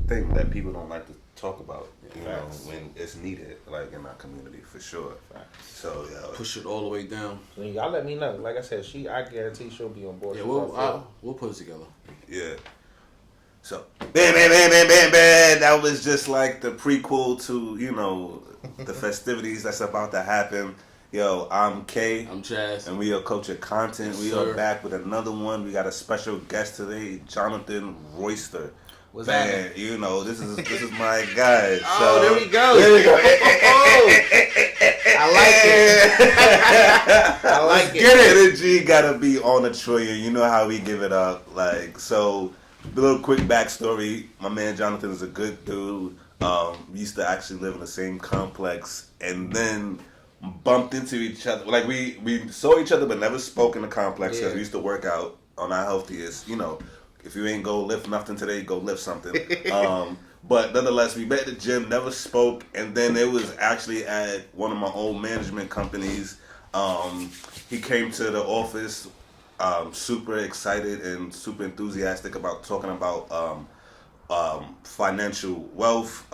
thing that people don't like to talk about, when it's needed, like in our community, for sure. So, push it all the way down. Y'all let me know. Like I said, I guarantee she'll be on board. Yeah, we'll put it together. Yeah. So, bam. That was just like the prequel to, the festivities that's about to happen. Yo, I'm Kay. I'm Chaz. And we are Culture Content. We are back with another one. We got a special guest today, Jonathan Royster. What's that? This is my guy. Oh, there we go. I like it. I like it. Get it. Energy gotta be on a trillion. You know how we give it up. A little quick backstory. My man Jonathan is a good dude. We used to actually live in the same complex, and then bumped into each other. Like we saw each other, but never spoke in the complex because we used to work out on our healthiest. If you ain't go lift nothing today, go lift something. But nonetheless, we met at the gym, never spoke, and then it was actually at one of my old management companies. He came to the office, super excited and super enthusiastic about talking about financial wealth,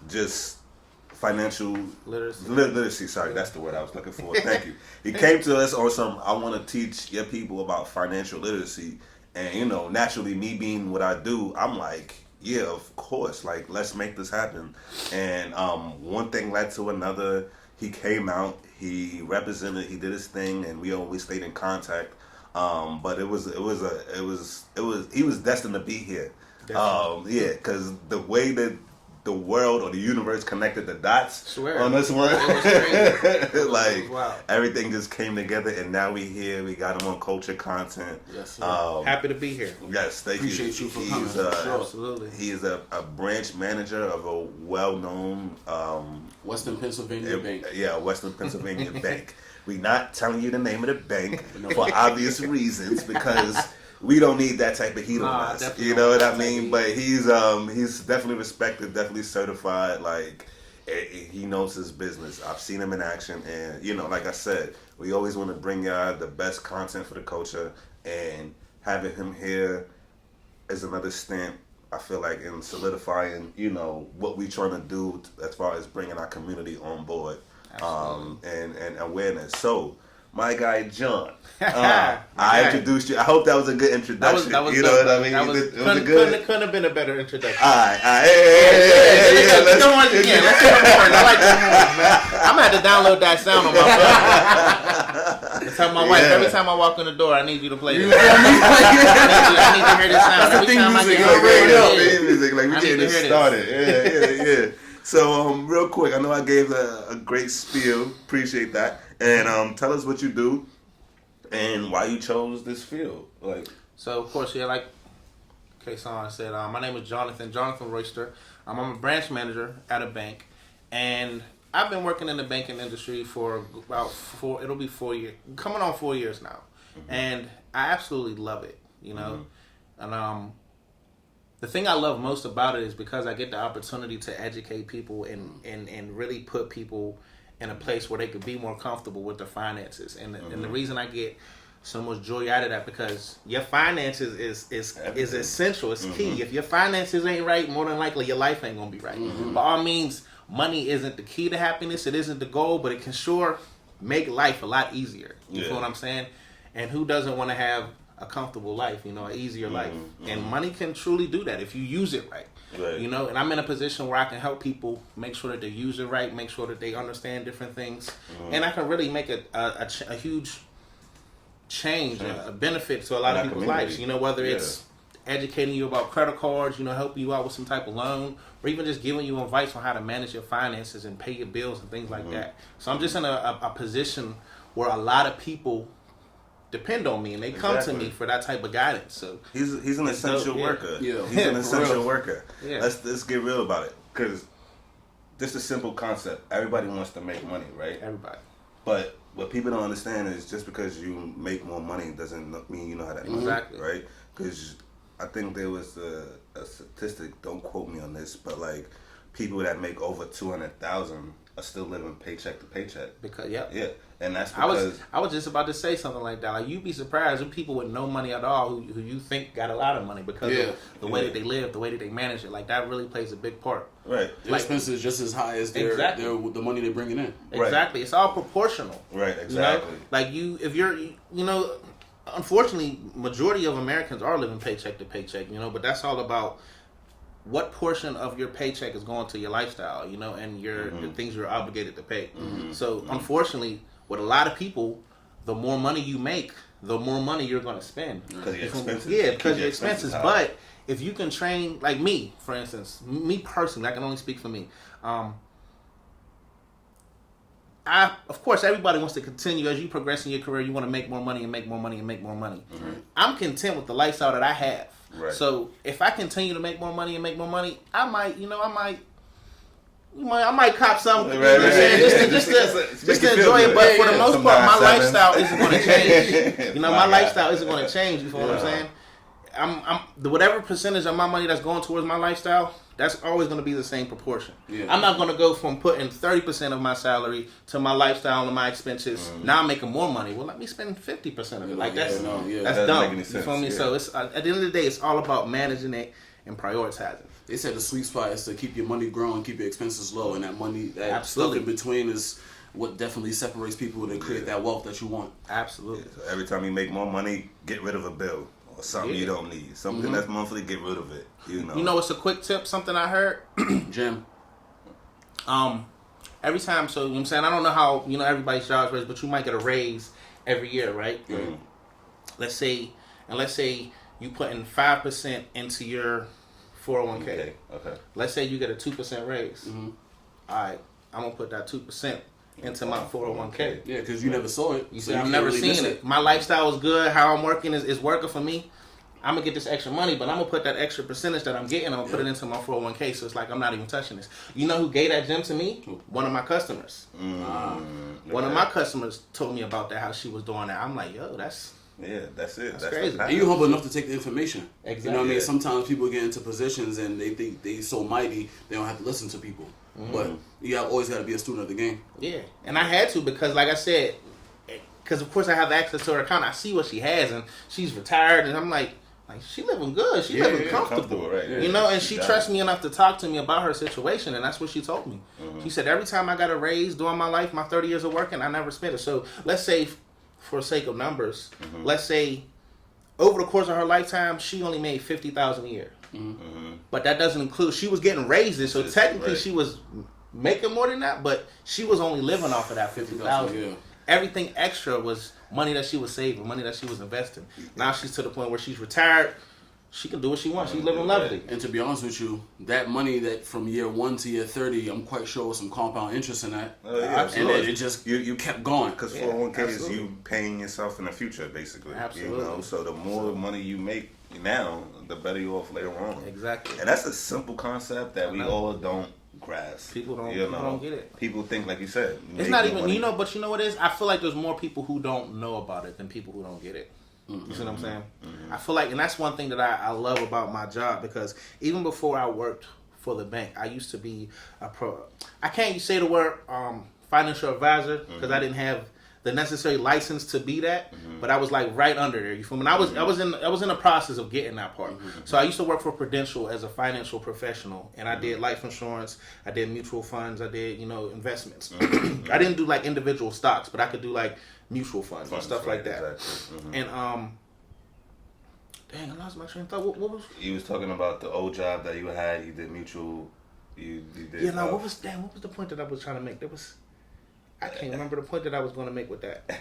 just financial literacy. Sorry, that's the word I was looking for. Thank you. He came to us on some, I want to teach your people about financial literacy. And, naturally, me being what I do, I'm like, yeah, of course. Like, let's make this happen. And one thing led to another. He came out, he represented, he did his thing, and we always stayed in contact. But he was destined to be here. Because the way that the world or the universe connected the dots on this one, everything just came together, and now we here. We got him on Culture Content. Yes, sir. Happy to be here. Yes, thank you. Appreciate you for coming. Absolutely. He is a branch manager of a well-known Western Pennsylvania bank. Yeah, Western Pennsylvania bank. We're not telling you the name of the bank for obvious reasons, because we don't need that type of heat on us. You know what I mean? But he's definitely respected, definitely certified. Like, he knows his business. I've seen him in action, and like I said, we always want to bring y'all the best content for the culture, and having him here is another stamp, I feel like, in solidifying what we trying to do as far as bringing our community on board, and awareness. So, my guy John, I introduced you. I hope that was a good introduction. That was you know what I mean? It was good. Couldn't have been a better introduction. All right. Let's go once again. Let's hear it first. I like that one, man. I'm gonna have to download that sound on my phone. I tell my wife every time I walk in the door, I need you to play this. I need to hear this sound. Every time I get music, like we getting this started. Yeah. So, real quick, I know I gave a great spiel. Appreciate that. And tell us what you do and why you chose this field. So, of course, like Kaysan said, my name is Jonathan Royster. I'm a branch manager at a bank, and I've been working in the banking industry for about 4 years, coming on 4 years now. Mm-hmm. And I absolutely love it, And the thing I love most about it is because I get the opportunity to educate people and really put people in a place where they could be more comfortable with their finances. And the reason I get so much joy out of that, because your finances is essential. It's key. If your finances ain't right, more than likely your life ain't gonna be right. By all means, money isn't the key to happiness. It isn't the goal, but it can sure make life a lot easier. You feel what I'm saying? And who doesn't want to have a comfortable life, an easier life? And money can truly do that if you use it right. And I'm in a position where I can help people make sure that they use it right, make sure that they understand different things, and I can really make a huge change, a benefit to a lot of people's lives. Whether it's educating you about credit cards, helping you out with some type of loan, or even just giving you advice on how to manage your finances and pay your bills and things like that. So I'm just in a position where a lot of people depend on me, and they come to me for that type of guidance. So he's an essential worker. Yeah. He's an essential worker. Yeah. Let's get real about it, because this is a simple concept. Everybody wants to make money, right? Everybody. But what people don't understand is just because you make more money doesn't mean you know how to make money, right? Because I think there was a statistic. Don't quote me on this, but like people that make over 200,000 are still living paycheck to paycheck. Because yeah, and that's because I was just about to say something like that. Like you'd be surprised with people with no money at all who you think got a lot of money because of the way that they live, the way that they manage it. Like that really plays a big part. Right, their expenses just as high as their the money they're bringing in. Exactly, it's all proportional. Right, exactly. You know? Like if you're unfortunately, majority of Americans are living paycheck to paycheck. But that's all about what portion of your paycheck is going to your lifestyle, and the things you're obligated to pay. So, unfortunately, with a lot of people, the more money you make, the more money you're going to spend. Because your expenses. Yeah, because your expenses. But if you can train, like me, for instance, me personally, I can only speak for me. Of course, everybody wants to continue as you progress in your career. You want to make more money and make more money and make more money. I'm content with the lifestyle that I have. Right. So if I continue to make more money and make more money, I might cop something. Just to enjoy it. But for the most part, my lifestyle isn't going to change. My lifestyle isn't going to change. You feel what I'm saying? Whatever percentage of my money that's going towards my lifestyle, that's always going to be the same proportion. Yeah. I'm not going to go from putting 30% of my salary to my lifestyle and my expenses. Now I'm making more money. Well, let me spend 50% of it. Like that's dumb. You feel me? So it's at the end of the day, it's all about managing it and prioritizing. They said the sweet spot is to keep your money growing, keep your expenses low, and that stuff in between is what definitely separates people to create that wealth that you want. Absolutely. Yeah, so every time you make more money, get rid of a bill. Or something you don't need. Something that's monthly, get rid of it. It's a quick tip, something I heard. Jim. Every time, so you know what I'm saying, I don't know how, everybody's jobs raise, but you might get a raise every year, right? Mm-hmm. Let's say you put in 5% into your 401k. Okay. Let's say you get a 2% raise. All right, I'm going to put that 2% into my 401k. Yeah, because you never saw it. You see, I've never seen it. My lifestyle is good. How I'm working is working for me. I'm going to get this extra money, but I'm going to put that extra percentage that I'm getting, I'm going to put it into my 401k. So it's like I'm not even touching this. You know who gave that gem to me? One of my customers. One of my customers told me about that, how she was doing that. I'm like, yo, that's it. That's crazy. And you humble enough to take the information. Exactly. You know what I mean? Sometimes people get into positions and they think they so mighty, they don't have to listen to people. But you always got to be a student of the game. Yeah, and I had to because, like I said, because of course I have access to her account. I see what she has, and she's retired, and I'm like she living good. She living comfortable, right? And she trusts me enough to talk to me about her situation, and that's what she told me. She said every time I got a raise during my life, my 30 years of working, I never spent it. So let's say, for the sake of numbers, let's say over the course of her lifetime, she only made $50,000 a year. But that doesn't include, she was getting raises, so technically she was making more than that, but she was only living off of that $50,000. Everything extra was money that she was saving, money that she was investing. Now she's to the point where she's retired. She can do what she wants. She's living lovely. And to be honest with you, that money that from year 1 to year 30, I'm quite sure with some compound interest in that. Absolutely. And then it just you kept going. Because 401k is you paying yourself in the future, basically. Absolutely. So the more money you make now, the better you off later on. Exactly. And that's a simple concept that we all don't grasp. People don't get it. People think, like you said, it's not even money. But you know what it is? I feel like there's more people who don't know about it than people who don't get it. You see what I'm saying? I feel like, and that's one thing that I love about my job, because even before I worked for the bank, I used to be I can't say the word financial advisor because I didn't have the necessary license to be that, but I was like right under there. You feel me? And I was in the process of getting that part. So I used to work for Prudential as a financial professional, and I did life insurance, I did mutual funds, I did investments. I didn't do like individual stocks, but I could do like mutual funds and stuff like that. Exactly. And dang, I lost my train of thought. What was? You was talking about the old job that you had. You did mutual. You did. Yeah, no. What was the point that I was trying to make? I can't remember the point that I was going to make with that.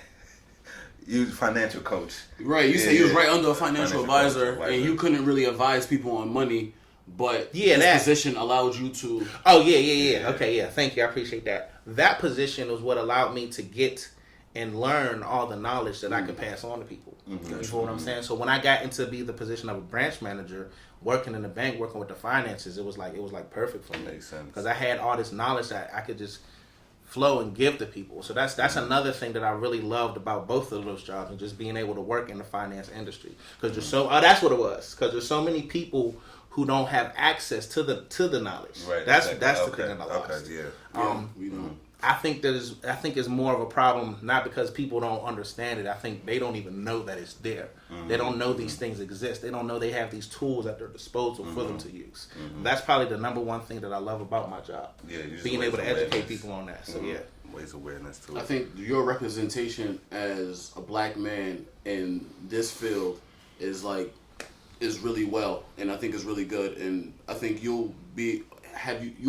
You was a financial coach. Right. You said you was right under a financial advisor, and you couldn't really advise people on money, but this position allowed you to. Oh, yeah. Okay, yeah. Thank you. I appreciate that. That position was what allowed me to get and learn all the knowledge that I could pass on to people. You know what I'm saying? So when I got into be the position of a branch manager, working in the bank, working with the finances, it was like perfect for me. Makes sense. Because I had all this knowledge that I could just flow and give to people. So that's another thing that I really loved about both of those jobs, and just being able to work in the finance industry. Because there's that's what it was. Because there's so many people who don't have access to the knowledge. Right. That's the thing that I lost. Okay. Yeah. We don't. I think it's more of a problem not because people don't understand it. I think they don't even know that it's there. Mm-hmm. They don't know these things exist. They don't know they have these tools at their disposal for them to use. Mm-hmm. That's probably the number one thing that I love about my job. Yeah, being able to educate people on that. So yeah, raise awareness too. I think your representation as a black man in this field is really well, and I think is really good. And I think you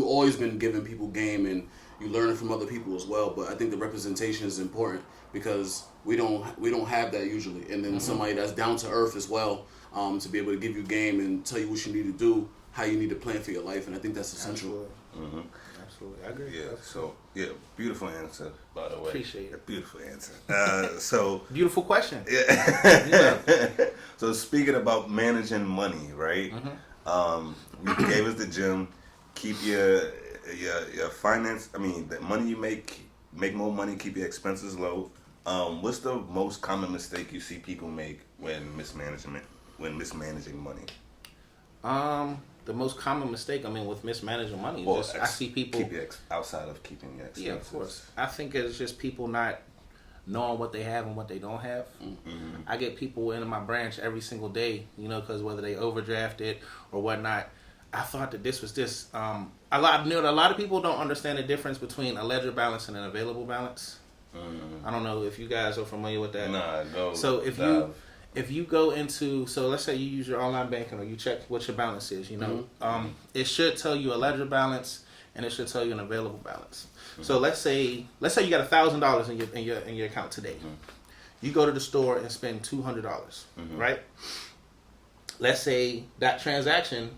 always been giving people game and you learn from other people as well, but I think the representation is important because we don't have that usually. And then somebody that's down to earth as well, to be able to give you game and tell you what you need to do, how you need to plan for your life, and I think that's essential. Absolutely, Absolutely. I agree. Yeah. So beautiful answer, by the way. Appreciate it. Beautiful answer. So beautiful question. Yeah. So speaking about managing money, right? You gave us the gym. Keep your finance. I mean, the money you make more money. Keep your expenses low. What's the most common mistake you see people make when mismanaging money? The most common mistake, with mismanaging money, I see people outside of keeping your expenses. Yeah, of course. I think it's just people not knowing what they have and what they don't have. Mm-hmm. I get people into my branch every single day, because whether they overdrafted or whatnot. I thought that this was this. A lot of people don't understand the difference between a ledger balance and an available balance. Mm-hmm. I don't know if you guys are familiar with that. Nah, go. So if you go into, let's say you use your online banking or you check what your balance is, it should tell you a ledger balance and it should tell you an available balance. Mm-hmm. So let's say you got $1,000 in your account today. Mm-hmm. You go to the store and spend $200, right? Let's say that transaction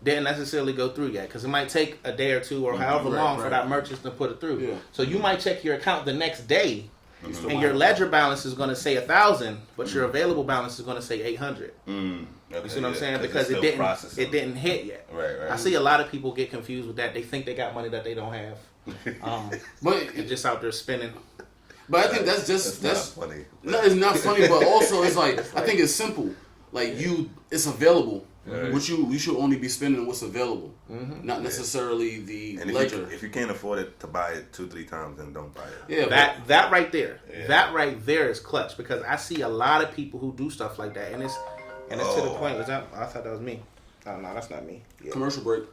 didn't necessarily go through yet because it might take a day or two or however long for that merchant to put it through. Yeah. So you might check your account the next day, and your ledger balance is going to say 1,000, but your available balance is going to say 800. Okay, you see what I'm saying? Because it didn't hit yet. Right. I see a lot of people get confused with that. They think they got money that they don't have, but they're just out there spending. But I think that's not funny. No, it's not funny. But also, it's I think it's simple. It's available. Right. We should only be spending what's available, not necessarily the ledger. If you can't afford it to buy it 2-3 times, then don't buy it. Yeah, that right there, that right there is clutch because I see a lot of people who do stuff like that, and it's to the point. I thought that was me. Oh, no, that's not me. Yeah. Commercial break.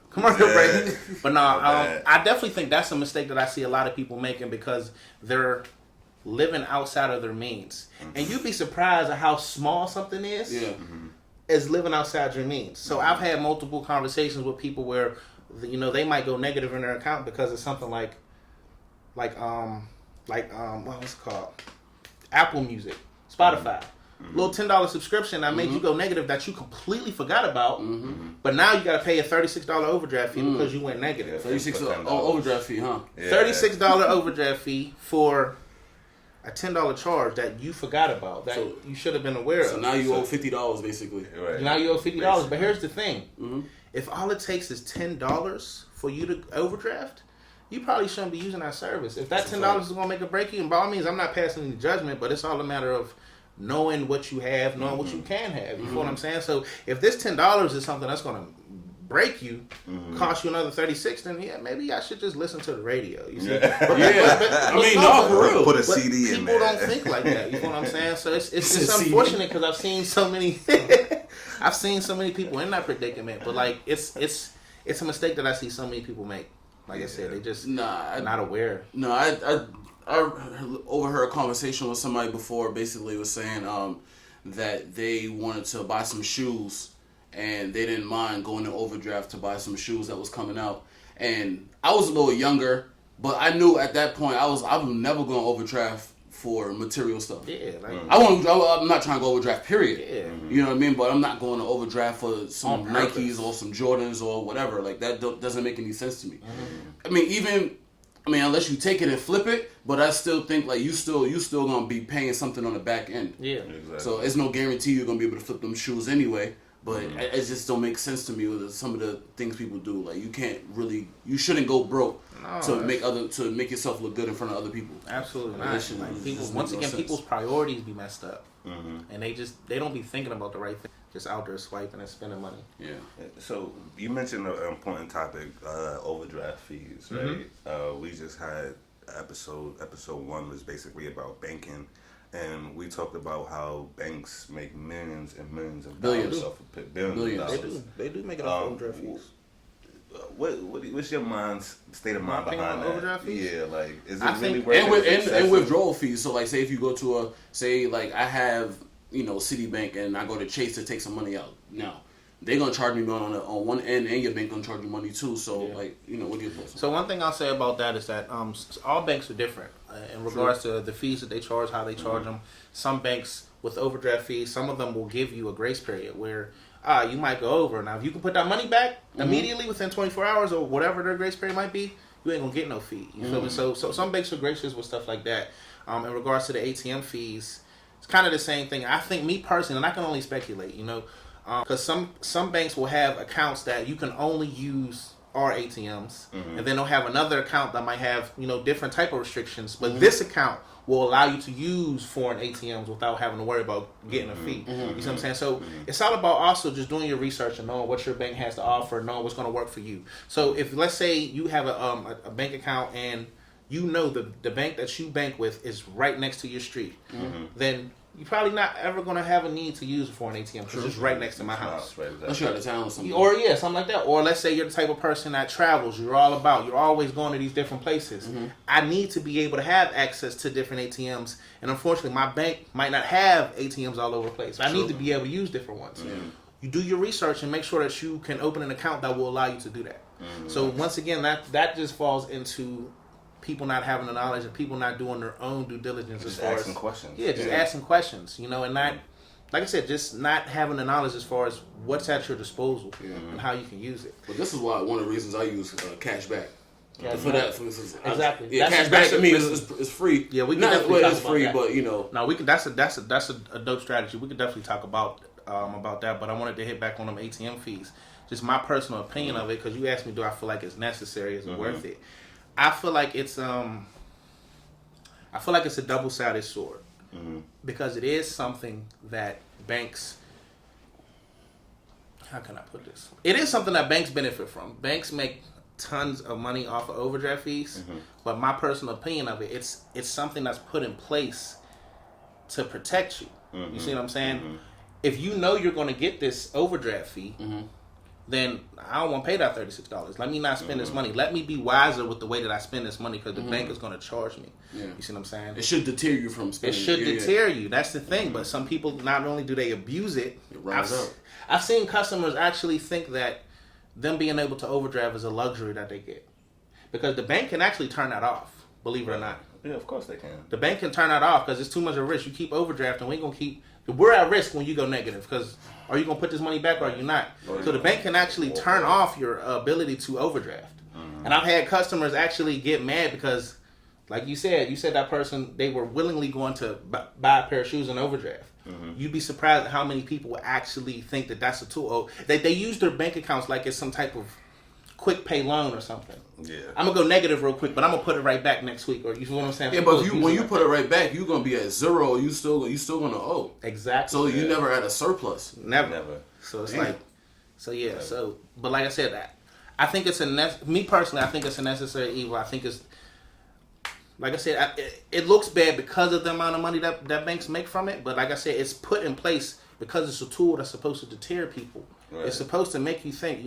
But no, I definitely think that's a mistake that I see a lot of people making because they're living outside of their means, and you'd be surprised at how small something is. Yeah. Is living outside your means. So I've had multiple conversations with people where, they might go negative in their account because of something like what's it called? Apple Music, Spotify. Little $10 subscription that made you go negative that you completely forgot about, but now you got to pay a $36 overdraft fee because you went negative. $36 overdraft fee, huh? Yeah. $36 overdraft fee for a $10 charge that you forgot about that you should have been aware of. So now you owe $50 basically. Right. Now you owe $50. But here's the thing: if all it takes is $10 for you to overdraft, you probably shouldn't be using that service. If that $10 is going to make a break, by all means, I'm not passing any judgment, but it's all a matter of knowing what you have, knowing what you can have. You know what I'm saying? So if this $10 is something that's going to break you, cost you another $36, then maybe I should just listen to the radio. You see? But for real. Put a CD in there. People don't think like that. You know what I'm saying? So it's unfortunate because I've seen so many people in that predicament. But it's a mistake that I see so many people make. Like I said, they just not aware. No, I overheard a conversation with somebody before. Basically, was saying that they wanted to buy some shoes. And they didn't mind going to overdraft to buy some shoes that was coming out. And I was a little younger, but I knew at that point I'm never going to overdraft for material stuff. Yeah, I'm not trying to go overdraft. Period. Yeah, you know what I mean. But I'm not going to overdraft for some Nikes or some Jordans or whatever. That doesn't make any sense to me. Unless you take it and flip it, but I still think you still gonna be paying something on the back end. Yeah, exactly. So it's no guarantee you're gonna be able to flip them shoes anyway. But it just don't make sense to me with some of the things people do. You shouldn't go broke to make yourself look good in front of other people. Absolutely not. People's priorities be messed up, and they don't be thinking about the right thing. Just out there swiping and spending money. Yeah. So you mentioned an important topic, overdraft fees, right? We just had Episode 1 was basically about banking, and we talked about how banks make millions and millions of Billions. dollars off of billions of dollars. They do make it off overdraft fees. What's your state of mind behind that? Overdraft fees? Yeah, like is it I really think- worth it? And withdrawal fees. So like, say if you go to like I have Citibank and I go to Chase to take some money out. Now they're gonna charge me money on one end, and your bank gonna charge you money too. So like, what do you think? So one thing I'll say about that is that all banks are different in regards to the fees that they charge, how they charge them. Some banks with overdraft fees, some of them will give you a grace period where you might go over. Now, if you can put that money back immediately within 24 hours or whatever their grace period might be, you ain't gonna get no fee. You feel me? So some banks are gracious with stuff like that. In regards to the ATM fees, it's kind of the same thing. I think me personally, and I can only speculate, because some banks will have accounts that you can only use our ATMs, and then they'll have another account that might have different type of restrictions. But this account will allow you to use foreign ATMs without having to worry about getting a fee. You see what I'm saying? So it's all about also just doing your research and knowing what your bank has to offer, knowing what's going to work for you. So if let's say you have a bank account and the bank that you bank with is right next to your street, then you're probably not ever going to have a need to use a foreign ATM because it's right next to my house. Unless you're out of town or something. Or something like that. Or let's say you're the type of person that travels. You're always going to these different places. I need to be able to have access to different ATMs. And unfortunately, my bank might not have ATMs all over the place. I need to be able to use different ones. You do your research and make sure that you can open an account that will allow you to do that. So once again, that just falls into people not having the knowledge and people not doing their own due diligence Just as far asking as questions. Yeah, just asking questions, and not, like I said, just not having the knowledge as far as what's at your disposal and how you can use it. But this is why one of the reasons I use cashback. Exactly. Yeah, cashback to me is free. Yeah, we can not definitely talk it's about free, that. but No, we can. That's a dope strategy. We could definitely talk about that. But I wanted to hit back on them ATM fees. Just my personal opinion of it, because you asked me, do I feel like it's necessary? Is it worth it? I feel like it's a double-sided sword because it is something that banks. How can I put this? It is something that banks benefit from. Banks make tons of money off of overdraft fees, but my personal opinion of it, it's something that's put in place to protect you. You see what I'm saying? If you know you're going to get this overdraft fee, then I don't want to pay that $36. Let me not spend this money. Let me be wiser with the way that I spend this money because the bank is going to charge me. You see what I'm saying? it should deter you from spending. It should deter you. That's the thing. But some people, not only do they abuse it, I've seen customers actually think that them being able to overdraft is a luxury that they get. Because the bank can actually turn that off, believe it or not. Yeah, of course they can. The bank can turn that off because it's too much of a risk. You keep overdrafting, we're at risk when you go negative because are you going to put this money back or are you not? So the bank can actually turn off your ability to overdraft. And I've had customers actually get mad because, like you said that person, they were willingly going to buy a pair of shoes and overdraft. You'd be surprised at how many people actually think that that's a tool. They use their bank accounts like it's some type of quick pay loan or something. Yeah. I'm gonna go negative real quick, but I'm gonna put it right back next week. Or you know what I'm saying? Yeah, but when you put it right back, you're gonna be at zero. You still gonna owe. Exactly. So you never had a surplus. Never. So it's like, so yeah. So, but like I said, I think it's me personally, I think it's a necessary evil. I think it's, like I said, it looks bad because of the amount of money that banks make from it. But like I said, it's put in place because it's a tool that's supposed to deter people. Right. It's supposed to make you think,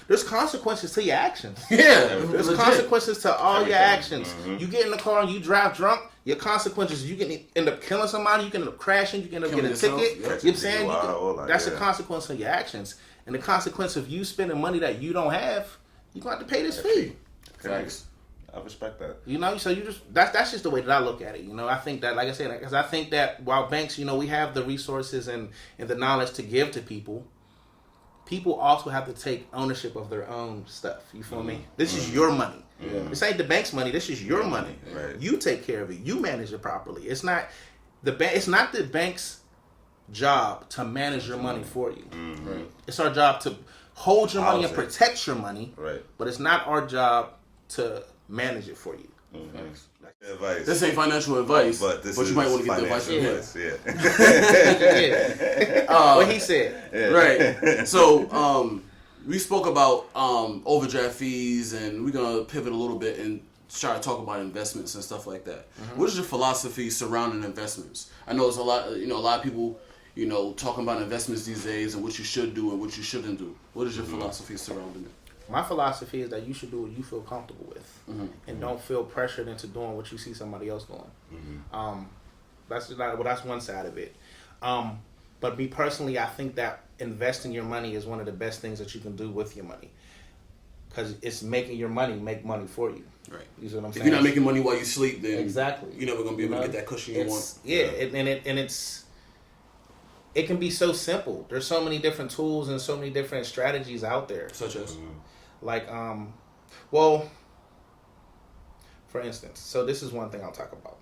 there's consequences to your actions. Yeah. There's consequences to all your actions. You get in the car and you drive drunk, your consequences, you can end up killing somebody, you can end up crashing, you can end up getting a ticket. You know what I'm saying? That's a consequence of your actions. And the consequence of you spending money that you don't have, you're going to have to pay this fee. Thanks. I respect that. So you just that's just the way that I look at it. I think that, like I said, because I think that while banks, we have the resources and the knowledge to give to people, people also have to take ownership of their own stuff. You feel me? This is your money. Yeah. This ain't the bank's money. This is your money. Right. You take care of it. You manage it properly. It's not It's not the bank's job to manage your money for you. Right. It's our job to hold your money and protect your money. Right. But it's not our job to manage it for you. Advice. This ain't financial advice, but you might want to get the advice. What he said. Yeah. Right. So we spoke about overdraft fees, and we're gonna pivot a little bit and try to talk about investments and stuff like that. What is your philosophy surrounding investments? I know there's a lot of people, talking about investments these days and what you should do and what you shouldn't do. What is your philosophy surrounding it? My philosophy is that you should do what you feel comfortable with, and don't feel pressured into doing what you see somebody else doing. That's one side of it. But me personally, I think that investing your money is one of the best things that you can do with your money, because it's making your money make money for you. Right. You see what I'm saying? If you're not making money while you sleep, then exactly, you're never gonna be able to get that cushion you want. Yeah, it can be so simple. There's so many different tools and so many different strategies out there. Such as, for instance, so this is one thing I'll talk about,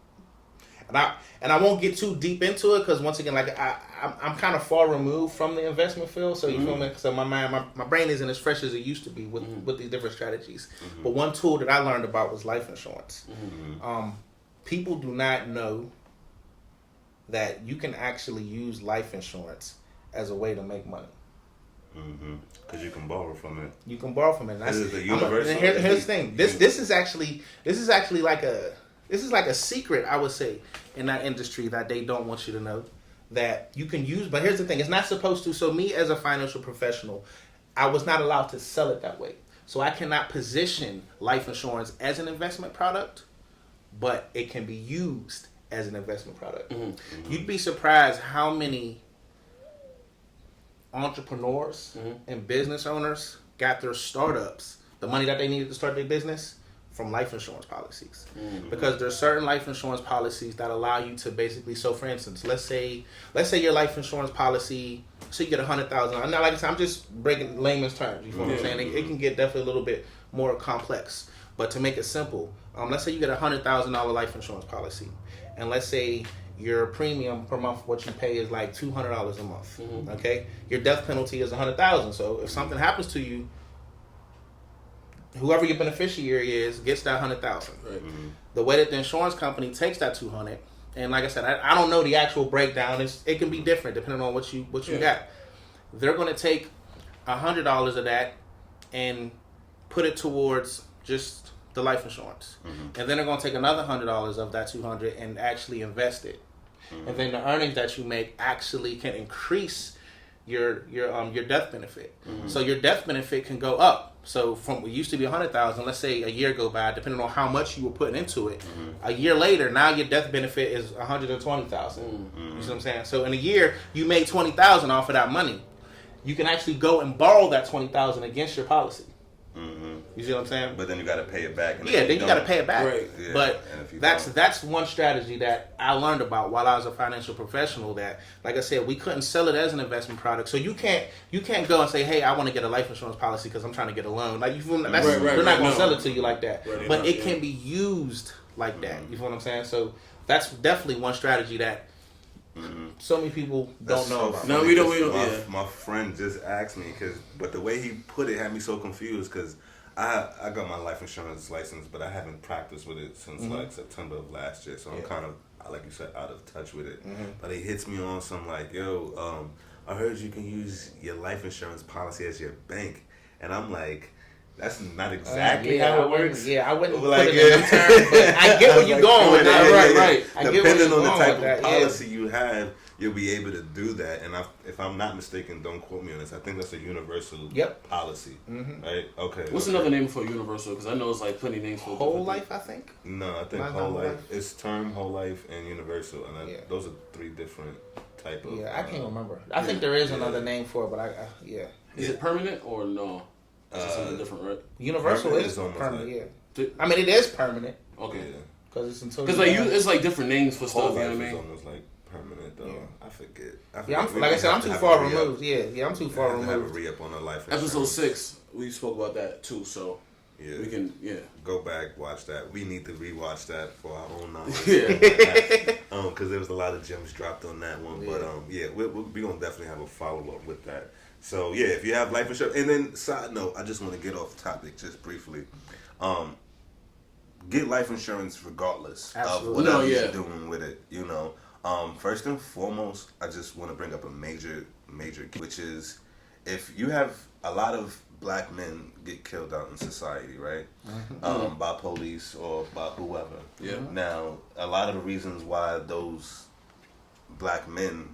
and I won't get too deep into it because once again, I'm kind of far removed from the investment field. So you feel me? So my brain isn't as fresh as it used to be with these different strategies. But one tool that I learned about was life insurance. People do not know that you can actually use life insurance as a way to make money. Because you can borrow from it. You can borrow from it. This is the universal. Here's the thing. This is actually like a secret, I would say, in that industry that they don't want you to know that you can use. But here's the thing: it's not supposed to. So me as a financial professional, I was not allowed to sell it that way. So I cannot position life insurance as an investment product, but it can be used as an investment product. You'd be surprised how many entrepreneurs and business owners got their startups, the money that they needed to start their business, from life insurance policies. Because there's certain life insurance policies that allow you to basically, so for instance, let's say your life insurance policy, so you get $100,000. Now, like I said, I'm just breaking layman's terms. You know what I'm saying? It can get definitely a little bit more complex. But to make it simple, let's say you get a $100,000 life insurance policy, and let's say your premium per month, what you pay is like $200 a month. Okay, your death penalty is $100,000. So if something happens to you, whoever your beneficiary is gets that $100,000. Right. The way that the insurance company takes that $200, and like I said, I don't know the actual breakdown. It can be different depending on what you got. They're going to take $100 of that and put it towards just the life insurance, and then they're going to take another $100 of that $200 and actually invest it, and then the earnings that you make actually can increase your death benefit. So your death benefit can go up. So from what used to be $100,000, let's say a year go by, depending on how much you were putting into it. A year later, now your death benefit is $120,000. You see what I'm saying? So in a year, you made $20,000 off of that money. You can actually go and borrow that $20,000 against your policy. You see what I'm saying? But then you got to pay it back. And then you got to pay it back. Right. Yeah. But that's one strategy that I learned about while I was a financial professional. That, like I said, we couldn't sell it as an investment product. So you can't go and say, "Hey, I want to get a life insurance policy because I'm trying to get a loan." Like we're not going to sell it to you like that. Right, but it can be used like that. You know what I'm saying? So that's definitely one strategy that so many people don't know about. No, we don't. My friend just asked me but the way he put it had me so confused because I got my life insurance license, but I haven't practiced with it since like September of last year. So I'm kind of, like you said, out of touch with it. But he hits me on some like, yo, I heard you can use your life insurance policy as your bank, and I'm like, that's not exactly how it works. I wouldn't put like, it in them terms, but I get where you're going with that. Right. Depending on the type of policy you have, you'll be able to do that. And if I'm not mistaken, don't quote me on this, I think that's a universal policy. Right? Okay. What's another name for universal? Because I know it's like plenty of names for whole life, I think. No, I think whole life. It's term, whole life, and universal. And those are three different type of... Yeah, I can't remember. I think there is another name for it, but Is it permanent or no? It's something different, right? Universal is permanent, I mean, it is permanent. Okay. Because it's until... Because it's like different names for stuff, you know what I mean? It's almost like permanent, though. I forget. Like I said, I'm too far removed. I'm too far removed. Have a re-up on the life insurance. Episode 6, we spoke about that too, so we can, go back, watch that. We need to rewatch that for our own knowledge. Because there was a lot of gems dropped on that one. But we're going to definitely have a follow-up with that. So, if you have life insurance. And then, side note, I just want to get off topic just briefly. Get life insurance regardless of whatever you're doing with it, you know. First and foremost, I just want to bring up a major key, which is if you have a lot of black men get killed out in society, right? By police or by whoever. Yeah. Now, a lot of the reasons why those black men,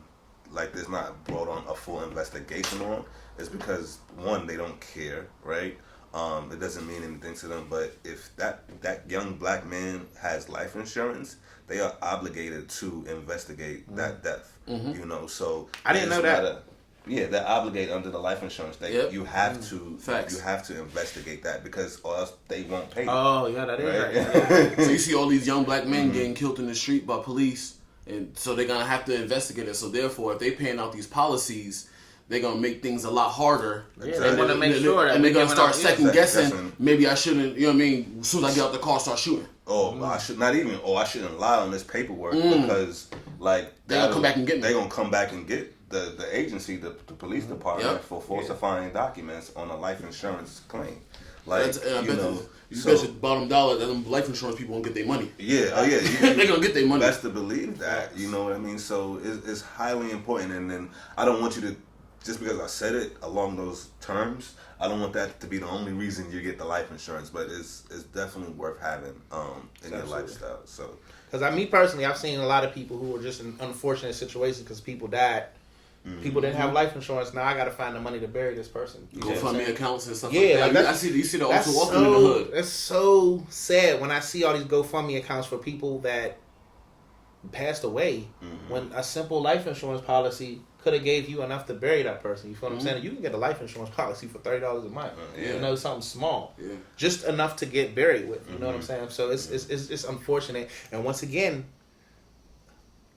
like, there's not brought on a full investigation on is because, one, they don't care, right? It doesn't mean anything to them, but if that young black man has life insurance, they are obligated to investigate that death. You know, so I didn't know that. They're obligated under the life insurance. You have to Facts. you have to investigate that because or else they won't pay you. Oh yeah, that is Right? right. So you see all these young black men getting killed in the street by police, and so they're gonna have to investigate it. So therefore, if they paying out these policies, they're gonna make things a lot harder. Yeah, they want to make sure that and they're gonna giving start out- second guessing. guessing. Maybe I shouldn't. You know what I mean? As soon as I get out the car, start shooting. Or I should not even. Or I shouldn't lie on this paperwork because, like, They gonna come back and get me. They gonna come back and get the agency, the police department, Yep. for falsifying documents on a life insurance claim. Like, I you bet know, you so bet your bottom dollar that them life insurance people won't get their money. yeah, They gonna get their money. Best to believe that. You know what I mean? So it's highly important, and then I don't want you to just because I said it along those terms. I don't want that to be the only reason you get the life insurance, but it's definitely worth having in your lifestyle. So, Because me personally, I've seen a lot of people who were just in unfortunate situations because people died. People didn't have life insurance. Now I got to find the money to bury this person. You know what I'm GoFundMe saying? accounts and stuff Yeah, like like that. that's- You see that That's also often in the hood. That's so sad when I see all these GoFundMe accounts for people that passed away when a simple life insurance policy could have gave you enough to bury that person. You feel what I'm saying? You can get a life insurance policy for $30 a month. Yeah. You know, something small, Yeah. just enough to get buried with. You know what I'm saying? So it's unfortunate. And once again,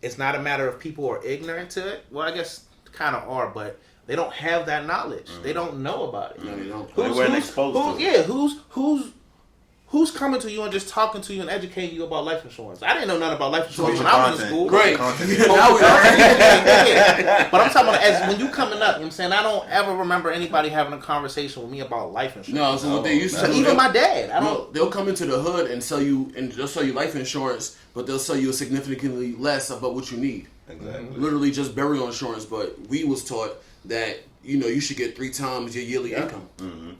it's not a matter of people are ignorant to it. Well, I guess kind of are, but they don't have that knowledge. They don't know about it. No, they don't. They weren't exposed to it. Yeah, who's coming to you and just talking to you and educating you about life insurance? I didn't know nothing about life insurance when I was in school. Great. Content. Now we are. Yeah. But I'm talking about as when you coming up, you know what I'm saying? I don't ever remember anybody having a conversation with me about life insurance. No, so what they used to So do, even they'll- my dad, I no, don't. they'll come into the hood and sell you life insurance, but they'll sell you significantly less about what you need. Exactly. Literally just burial insurance, but we was taught that you should get 3 times your yearly income.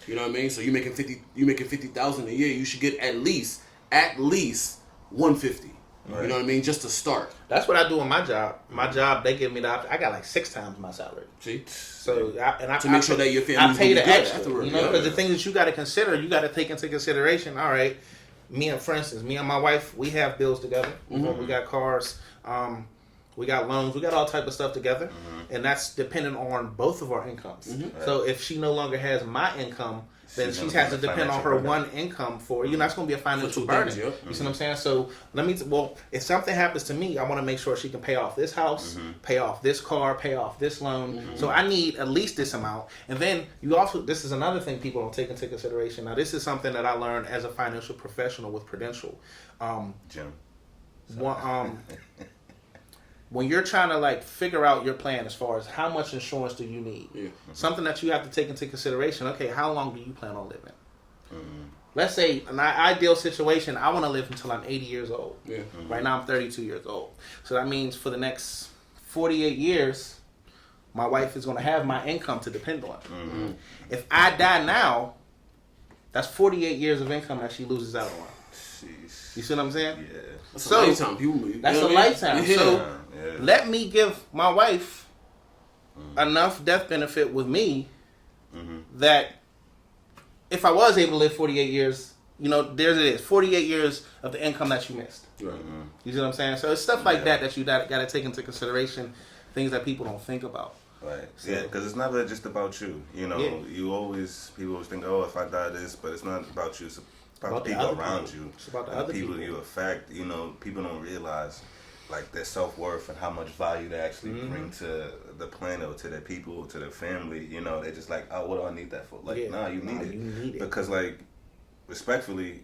You know what I mean? So you making 50,000 a year, you should get at least 150. Right. You know what I mean? Just to start. That's what I do in my job. My job, they give me the option. I got like 6 times my salary. See? So I To make sure that your family's I pay gonna the be good extra. afterwards. You know, because Yeah. the things that you got to consider, you got to take into consideration. All right, for instance, me and my wife, we have bills together. You know, we got cars, we got loans, we got all type of stuff together, and that's dependent on both of our incomes. So if she no longer has my income, then She's she gonna has be to a depend on her financial one income for that's going to be a financial two burden. things, yep. You see what I'm saying? So if something happens to me, I want to make sure she can pay off this house, pay off this car, pay off this loan. So I need at least this amount. And then this is another thing people don't take into consideration. Now this is something that I learned as a financial professional with Prudential. Jim. When you're trying to like figure out your plan as far as how much insurance do you need, something that you have to take into consideration. Okay, how long do you plan on living? Let's say an ideal situation, I want to live until I'm 80 years old. Yeah. Right now I'm 32 years old. So that means for the next 48 years, my wife is going to have my income to depend on. If I die now, that's 48 years of income that she loses out on. Jeez. You see what I'm saying? Yeah. That's So, a lifetime. People, That's a what I mean? lifetime. Yeah. So Yeah. let me give my wife enough death benefit with me that if I was able to live 48 years, there it is, 48 years of the income that you missed. Right. You see what I'm saying? So it's stuff like that you got to take into consideration, things that people don't think about. Right. So- Yeah, because it's never just about you. You know, people always think, oh, if I die this, but it's not about you. It's about the people other around people. you. It's about the and other people people. you affect. You know, people don't realize like their self-worth and how much value they actually bring to the planet or to their people or to their family. You know, they're just like, oh, what do I need that for? Like, nah, you need it. Because, like, respectfully,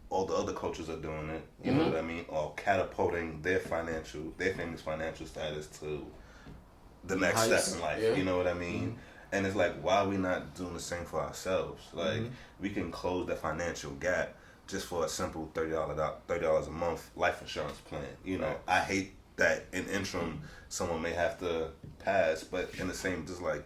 all the other cultures are doing it. You know what I mean? Or catapulting their family's financial status to the next Heights. step in life. Yeah. You know what I mean? And it's like, why are we not doing the same for ourselves? Like, we can close the financial gap just for a simple $30 a month life insurance plan. You know, I hate that in interim someone may have to pass, but in the same, just like,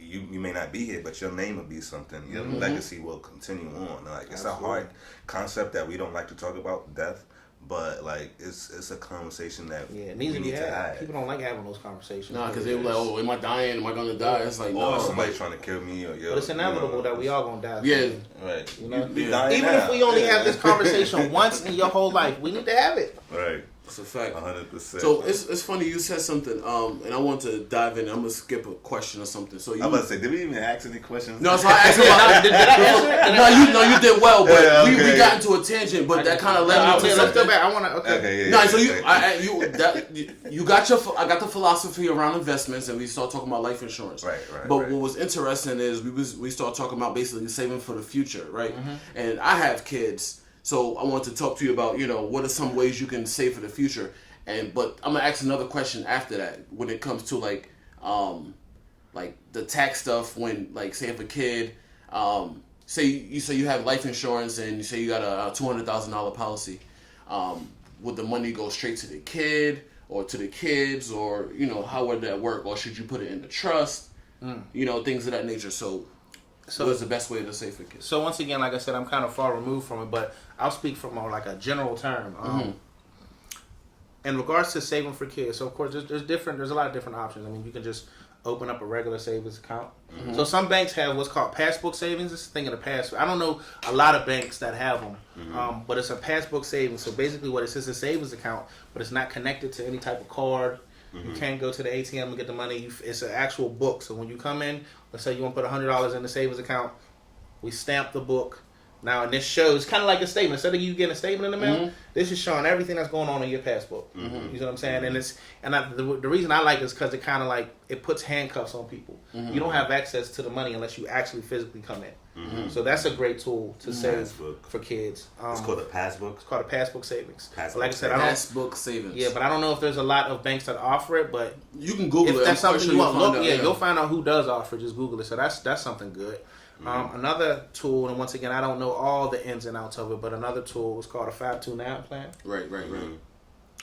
you may not be here, but your name will be something. Your legacy will continue on. Like it's a hard concept that we don't like to talk about, death. But like it's a conversation that Yeah, it we needs to be need to had. have. People don't like having those conversations. Nah, because they were like, oh, am I dying? Am I gonna die? It's like, Or no. somebody trying to kill me, or But it's inevitable that we all gonna die. Yeah. Right. You know? We dying Even now. if we only Yeah. have this conversation once in your whole life, we need to have it. Right. It's a fact. 100%. So it's funny you said something, and I want to dive in. I'm gonna skip a question or something. So you, I'm about to say, did we even ask any questions? no, so I asked about. Did I answer it? No, you did well, but Yeah, okay. we got into a tangent, but that kind of led me to Let's something. go back. I want to. Okay. Okay, yeah. No, yeah, so okay. you got your. I got the philosophy around investments, and we started talking about life insurance. Right. But right. what was interesting is we started talking about basically saving for the future, right? Mm-hmm. And I have kids, so I want to talk to you about what are some ways you can save for the future. But I'm gonna ask another question after that when it comes to like the tax stuff. When like say if a kid, say you have life insurance and you say you got a $200,000 policy, would the money go straight to the kid or to the kids, or how would that work, or should you put it in the trust? Things of that nature. So what's the best way to save for kids? So once again, like I said, I'm kind of far removed from it, but I'll speak from like a general term. In regards to saving for kids, so of course there's a lot of different options. I mean, you can just open up a regular savings account. So some banks have what's called passbook savings. It's a thing of the past. I don't know a lot of banks that have them, but it's a passbook savings. So basically what it is a savings account, but it's not connected to any type of card. You can't go to the ATM and get the money. It's an actual book. So when you come in, let's say you want to put $100 in the savings account, we stamp the book. Now, and this shows kind of like a statement. Instead of you getting a statement in the mail, this is showing everything that's going on in your passbook. You know what I'm saying? And the reason I like it is because it kind of like it puts handcuffs on people. You don't have access to the money unless you actually physically come in. So that's a great tool to save for kids. It's called a passbook. It's called a passbook savings. Passbook Like I said, Passbook savings. Yeah, but I don't know if there's a lot of banks that offer it. But you can Google if it. that's I'm quite something sure you want, you'll look, find out, you'll find out who does offer it. Just Google it. So that's something good. Another tool, and once again, I don't know all the ins and outs of it, but another tool is called a 529 plan. Right.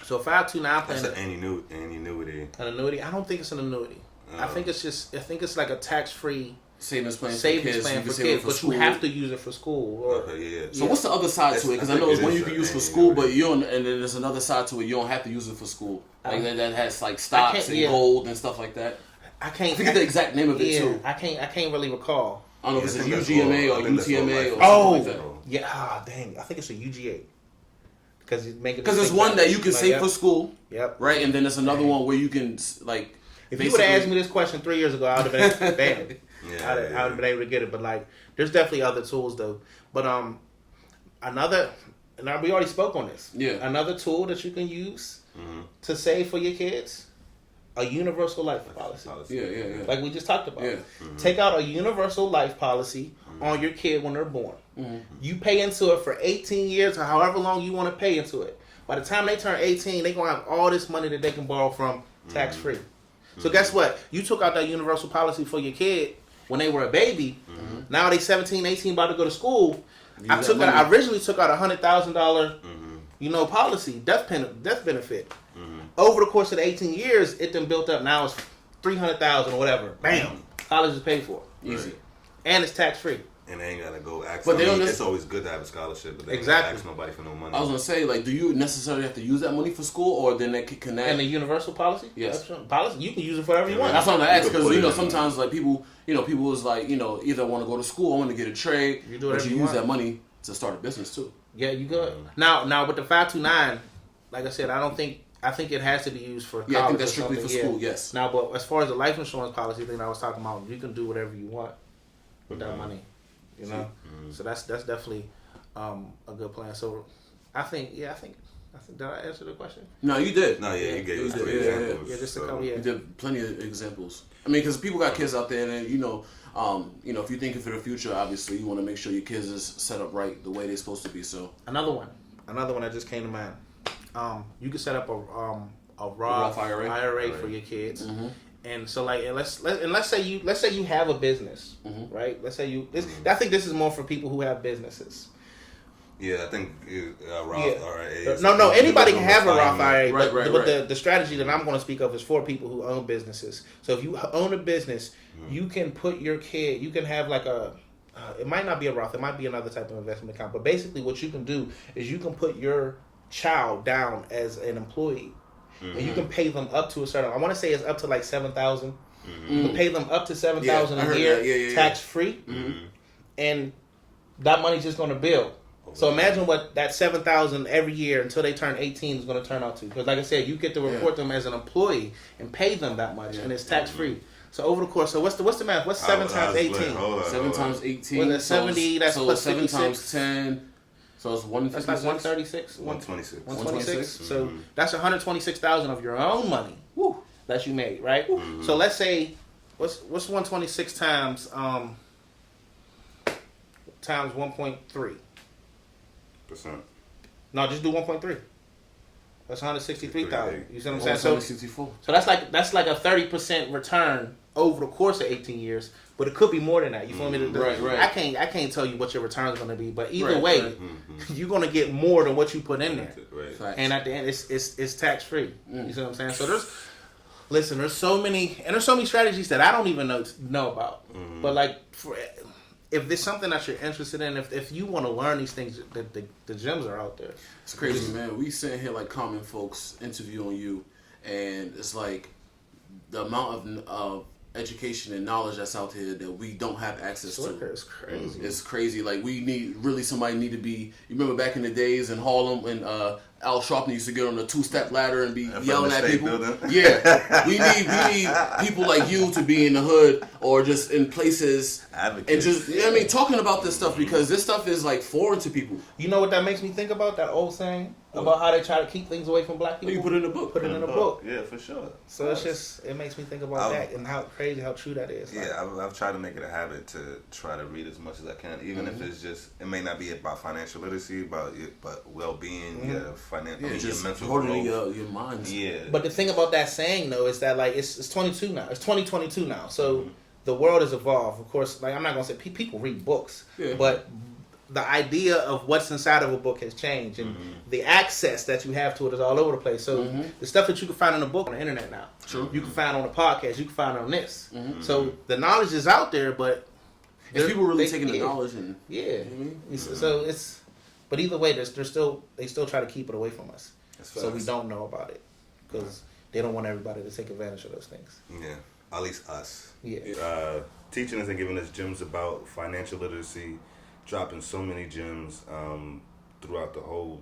So a 529 plan. That's an annuity. An annuity? I don't think it's an annuity. I think it's like a tax-free savings plan for kids, but school. you have to use it for school. Okay, yeah. So what's the other side to it? Because I know it's one you can use for school, but you don't, and then there's another side to it. You don't have to use it for school. Like that has like stocks and gold and stuff like that. I can't forget the exact name of it too. I can't really recall. I don't know if it's a UGMA or UTMA or something like that. Yeah, dang. I think it's a UGA. Because there's one that you can save for school. Yep. Right, and then there's another one where you can like. If you would have asked me this question 3 years ago, I would have been bam. I would have been able to get it. But like, there's definitely other tools though. But another, and we already spoke on this. Yeah. Another tool that you can use to save for your kids. A universal life policy. Yeah. Like we just talked about. Yeah. Take out a universal life policy on your kid when they're born. You pay into it for 18 years or however long you want to pay into it. By the time they turn 18, they're going to have all this money that they can borrow from tax-free. So guess what? You took out that universal policy for your kid when they were a baby. Now they 17, 18, about to go to school. I originally took out $100,000 policy, death benefit. Over the course of the 18 years, it then built up. Now it's $300,000 or whatever. Bam, college is paid for, easy, and it's tax free. And they ain't gotta go ask. But it's always good to have a scholarship, but they don't ask nobody for no money. I was gonna say, like, do you necessarily have to use that money for school, or then they can connect? And the universal policy, yes, policy, you can use it for whatever you want. That's what I'm gonna ask, because sometimes like people is like either want to go to school or want to get a trade, but you use that money to start a business too. Yeah, you could. Now with the 529, like I said, I think it has to be used for college. Yeah, I think that's strictly for school, yes. Now, but as far as the life insurance policy thing I was talking about, you can do whatever you want with that money. So that's definitely a good plan. So I think did I answer the question? No, you did. No, yeah, you gave us three examples. Yeah, just a couple. Yeah, you did plenty of examples. I mean, because people got kids out there, and if you're thinking for the future, obviously you want to make sure your kids is set up right the way they're supposed to be. So another one that just came to mind. You can set up a Roth IRA for your kids. And so, like, let's say you have a business, right? Let's say I think this is more for people who have businesses. Yeah, I think Roth IRA. No, anybody can have a Roth IRA, Right. but the strategy that I'm going to speak of is for people who own businesses. So if you own a business, you can put your kid, you can have like it might not be a Roth, it might be another type of investment account, but basically what you can do is you can put your child down as an employee, and you can pay them up to a certain, I want to say it's up to like $7,000. You can pay them up to $7,000 a year, tax free, and that money's just going to build. So imagine what that $7,000 every year until they turn 18 is going to turn out to. Because like I said, you get to report them as an employee and pay them that much, and it's tax free. So over the course, so what's the math? What's 7 times 18? 7 times 18. Well, 70. That's so plus 7 56. times 10. So it's 156. That's like 136. 126. 126. So that's 126,000 of your own money that you made, right? So let's say what's 126 times 1.3. No, just do 1.3. That's 163,000. You see what I'm saying? So that's like a 30% return over the course of 18 years, but it could be more than that. You feel me? Right. I can't tell you what your return is going to be, but either way, you're going to get more than what you put in there. Right. And at the end, it's tax free. You see what I'm saying? So there's so many strategies that I don't even know about. But like if there's something that you're interested in, if you want to learn these things, the gems are out there. It's crazy, man. We sitting here like common folks interviewing you, and it's like the amount of education and knowledge that's out here that we don't have access to. It's crazy. It's crazy. Like somebody need to be. You remember back in the days in Harlem when Al Sharpton used to get on the 2-step ladder and be yelling at people. Yeah, we need people like you to be in the hood or just in places Advocates. and just talking about this stuff because this stuff is like foreign to people. You know what that makes me think about? That old saying about how they try to keep things away from black people. You put it in a book. Put it in a book. Yeah, for sure. So it makes me think about that and how crazy, how true that is. Yeah, I've tried to make it a habit to try to read as much as I can, even if it's just, it may not be about financial literacy, but well-being, your financial, your mental holding growth. your mind. Yeah. But the thing about that saying though is that like it's 22 now. It's 2022 now. So the world has evolved. Of course, like I'm not gonna say people read books, but the idea of what's inside of a book has changed, and the access that you have to it is all over the place. So the stuff that you can find in a book on the internet now, you can find on a podcast, you can find on this. So the knowledge is out there, but if people really taking the knowledge and so it's. But either way, they still try to keep it away from us, so we don't know about it because they don't want everybody to take advantage of those things. Yeah, at least us. Yeah. Teaching us and giving us gems about financial literacy, dropping so many gems throughout the whole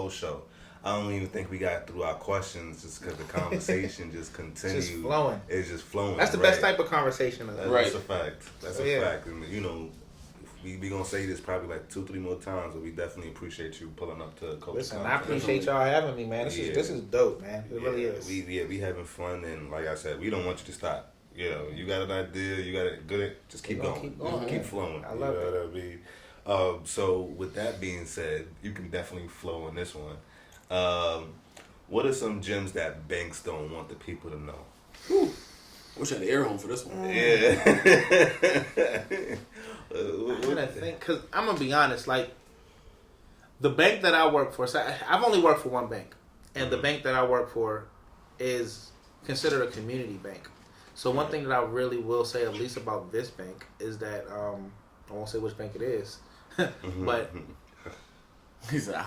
show. I don't even think we got through our questions just because the conversation just continued. It's just flowing. It's just flowing. That's the best type of conversation. That's a fact. That's a fact. And we gonna say this probably like 2-3 more times, but we definitely appreciate you pulling up to Coach. Listen, I appreciate y'all having me, man. This is dope, man. It really is. We having fun, and like I said, we don't want you to stop. You got an idea, you got it good. Just keep going. Keep flowing. I love it. What I mean? So with that being said, you can definitely flow on this one. What are some gems that banks don't want the people to know? Whew. Wish I had an air horn for this one. Yeah. I'm trying to think, because I'm going to be honest, like, the bank that I work for, so I've only worked for one bank, and the bank that I work for is considered a community bank. So one thing that I really will say, at least about this bank, is that, I won't say which bank it is, but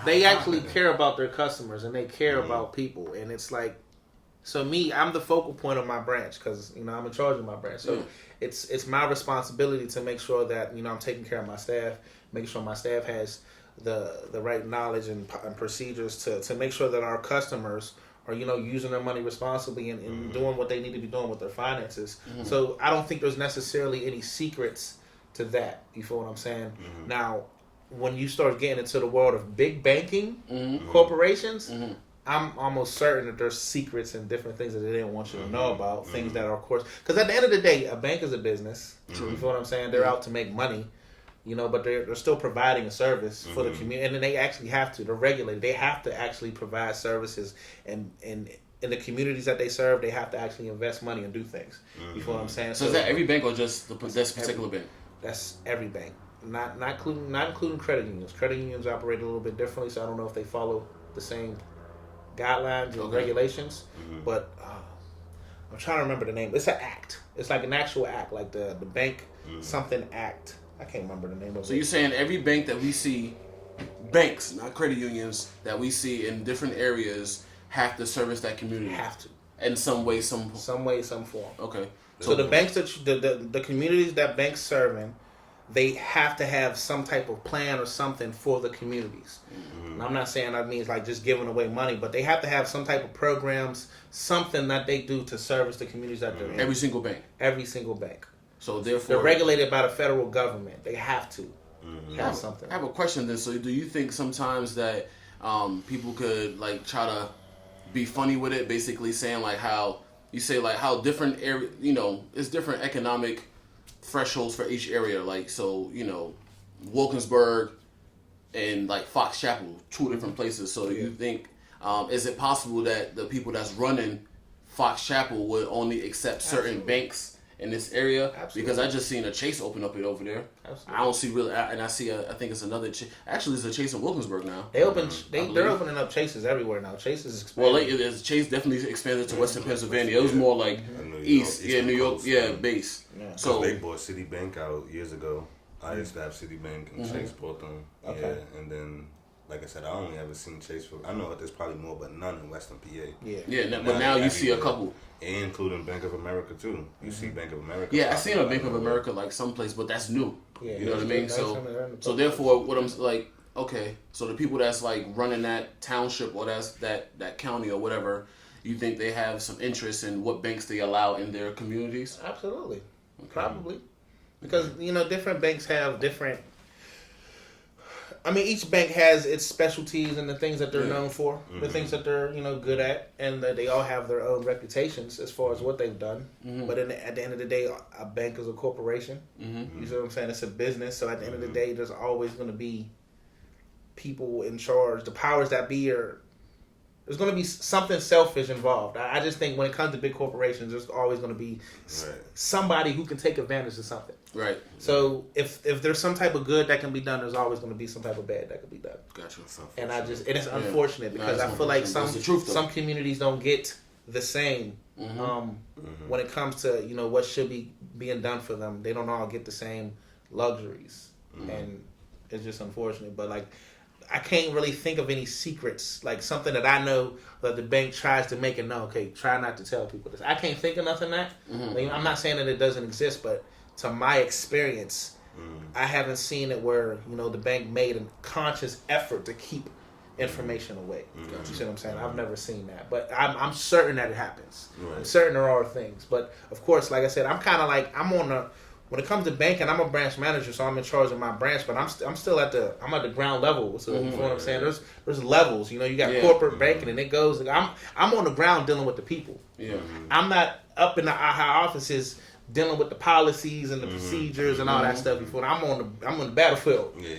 they actually care about their customers, and they care about people, and it's like, so I'm the focal point of my branch because I'm in charge of my branch. So it's my responsibility to make sure that I'm taking care of my staff, making sure my staff has the right knowledge and procedures to make sure that our customers are using their money responsibly and doing what they need to be doing with their finances. So I don't think there's necessarily any secrets to that. You feel what I'm saying? Now, when you start getting into the world of big banking corporations. I'm almost certain that there's secrets and different things that they didn't want you to know about. Things that are, of course, because at the end of the day, a bank is a business. You feel what I'm saying? They're out to make money, but they're still providing a service for the community, and then they actually have to. They're regulated. They have to actually provide services, and in the communities that they serve, they have to actually invest money and do things. You feel what I'm saying? So is that every bank or just this particular bank? That's every bank. not including credit unions. Credit unions operate a little bit differently, so I don't know if they follow the same guidelines and regulations. But I'm trying to remember the name. It's an act. It's like an actual act, like the bank something act. I can't remember the name of it. So you're saying every bank that we see, banks, not credit unions, that we see in different areas have to service that community? Have to. In some way, some form. Okay. So the banks that the communities that banks serving, they have to have some type of plan or something for the communities. And I'm not saying that means like just giving away money, but they have to have some type of programs, something that they do to service the communities that they're in. Every single bank. Every single bank. So therefore, they're regulated by the federal government. They have to have something. I have a question then. So do you think sometimes that people could like try to be funny with it, basically saying like how you say like how different area, it's different economic thresholds for each area. Like so, Wilkinsburg and like Fox Chapel, two different places. So do you think is it possible that the people that's running Fox Chapel would only accept certain banks in this area? Absolutely. Because I just seen a Chase open up it over there. Absolutely. I don't see really, and I see I think it's another. Actually, there's a Chase in Wilkinsburg now. They're opening up Chases everywhere now. Chase is expanding. Well, Chase definitely expanded to Western Pennsylvania. It was more like East, New York, base. Yeah. So they bought Citibank out years ago. I used to have Citibank and Chase bought them. Okay. Yeah, and then. Like I said, I only ever seen Chase for. I know there's probably more, but none in Western PA. But now you see a couple, including Bank of America too. You see Bank of America. Yeah, I seen a Bank of America like someplace, but that's new. Yeah, you know what I mean. So therefore, what I'm like, okay, so the people that's like running that township or that county or whatever, you think they have some interest in what banks they allow in their communities? Absolutely, probably, because different banks have different. I mean, each bank has its specialties and the things that they're known for, the things that they're good at, and they all have their own reputations as far as what they've done. But at the end of the day, a bank is a corporation. You see what I'm saying? It's a business. So at the end of the day, there's always going to be people in charge. The powers that be there's going to be something selfish involved. I just think when it comes to big corporations, there's always going to be somebody who can take advantage of something. Right. So if there's some type of good that can be done, there's always going to be some type of bad that can be done. Gotcha. And it's unfortunate because I feel like some communities don't get the same when it comes to what should be being done for them. They don't all get the same luxuries, and it's just unfortunate. But like, I can't really think of any secrets, like something that I know that the bank tries to make it known. Okay, try not to tell people this. I can't think of nothing that. Like, I'm not saying that it doesn't exist, but to my experience, I haven't seen it where the bank made a conscious effort to keep information away. You see what I'm saying? I've never seen that, but I'm certain that it happens. Right. I'm certain there are things, but of course, like I said, I'm kind of like when it comes to banking, I'm a branch manager, so I'm in charge of my branch, but I'm still at the ground level. So you know what I'm saying? There's levels. You got corporate banking, and it goes. I'm on the ground dealing with the people. Yeah. I'm not up in the high offices dealing with the policies and the procedures and all that stuff before. I'm on the battlefield. Yeah,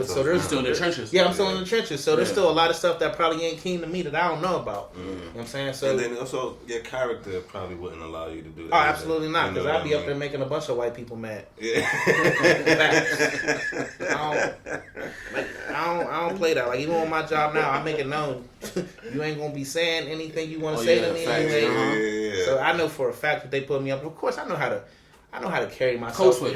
so there's still in the trenches. Yeah, I'm still in the trenches. So there's still a lot of stuff that probably ain't keen to me that I don't know about. You know what I'm saying? So and then also your character probably wouldn't allow you to do that. Oh, absolutely not, because I'd be up there making a bunch of white people mad. Yeah. I don't play that. Like, even on my job now, I make it known you ain't gonna be saying anything you want to say to me anyway. So I know for a fact that they put me up. Of course, I know how to carry myself. I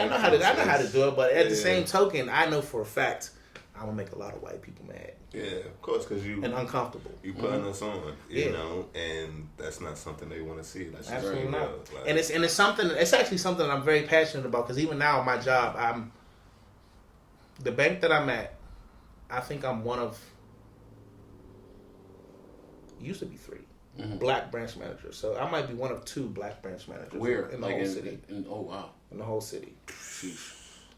know how to do it. But at the same token, I know for a fact I'm gonna make a lot of white people mad. Yeah, of course, because you and uncomfortable. You putting us on, you know, and that's not something they want to see. That's absolutely not. And it's something. It's actually something that I'm very passionate about, because even now on my job, the bank that I'm at. I think I'm one of. Used to be 3 black branch managers, so I might be one of 2 black branch managers. Where in the whole city? Oh wow! In the whole city.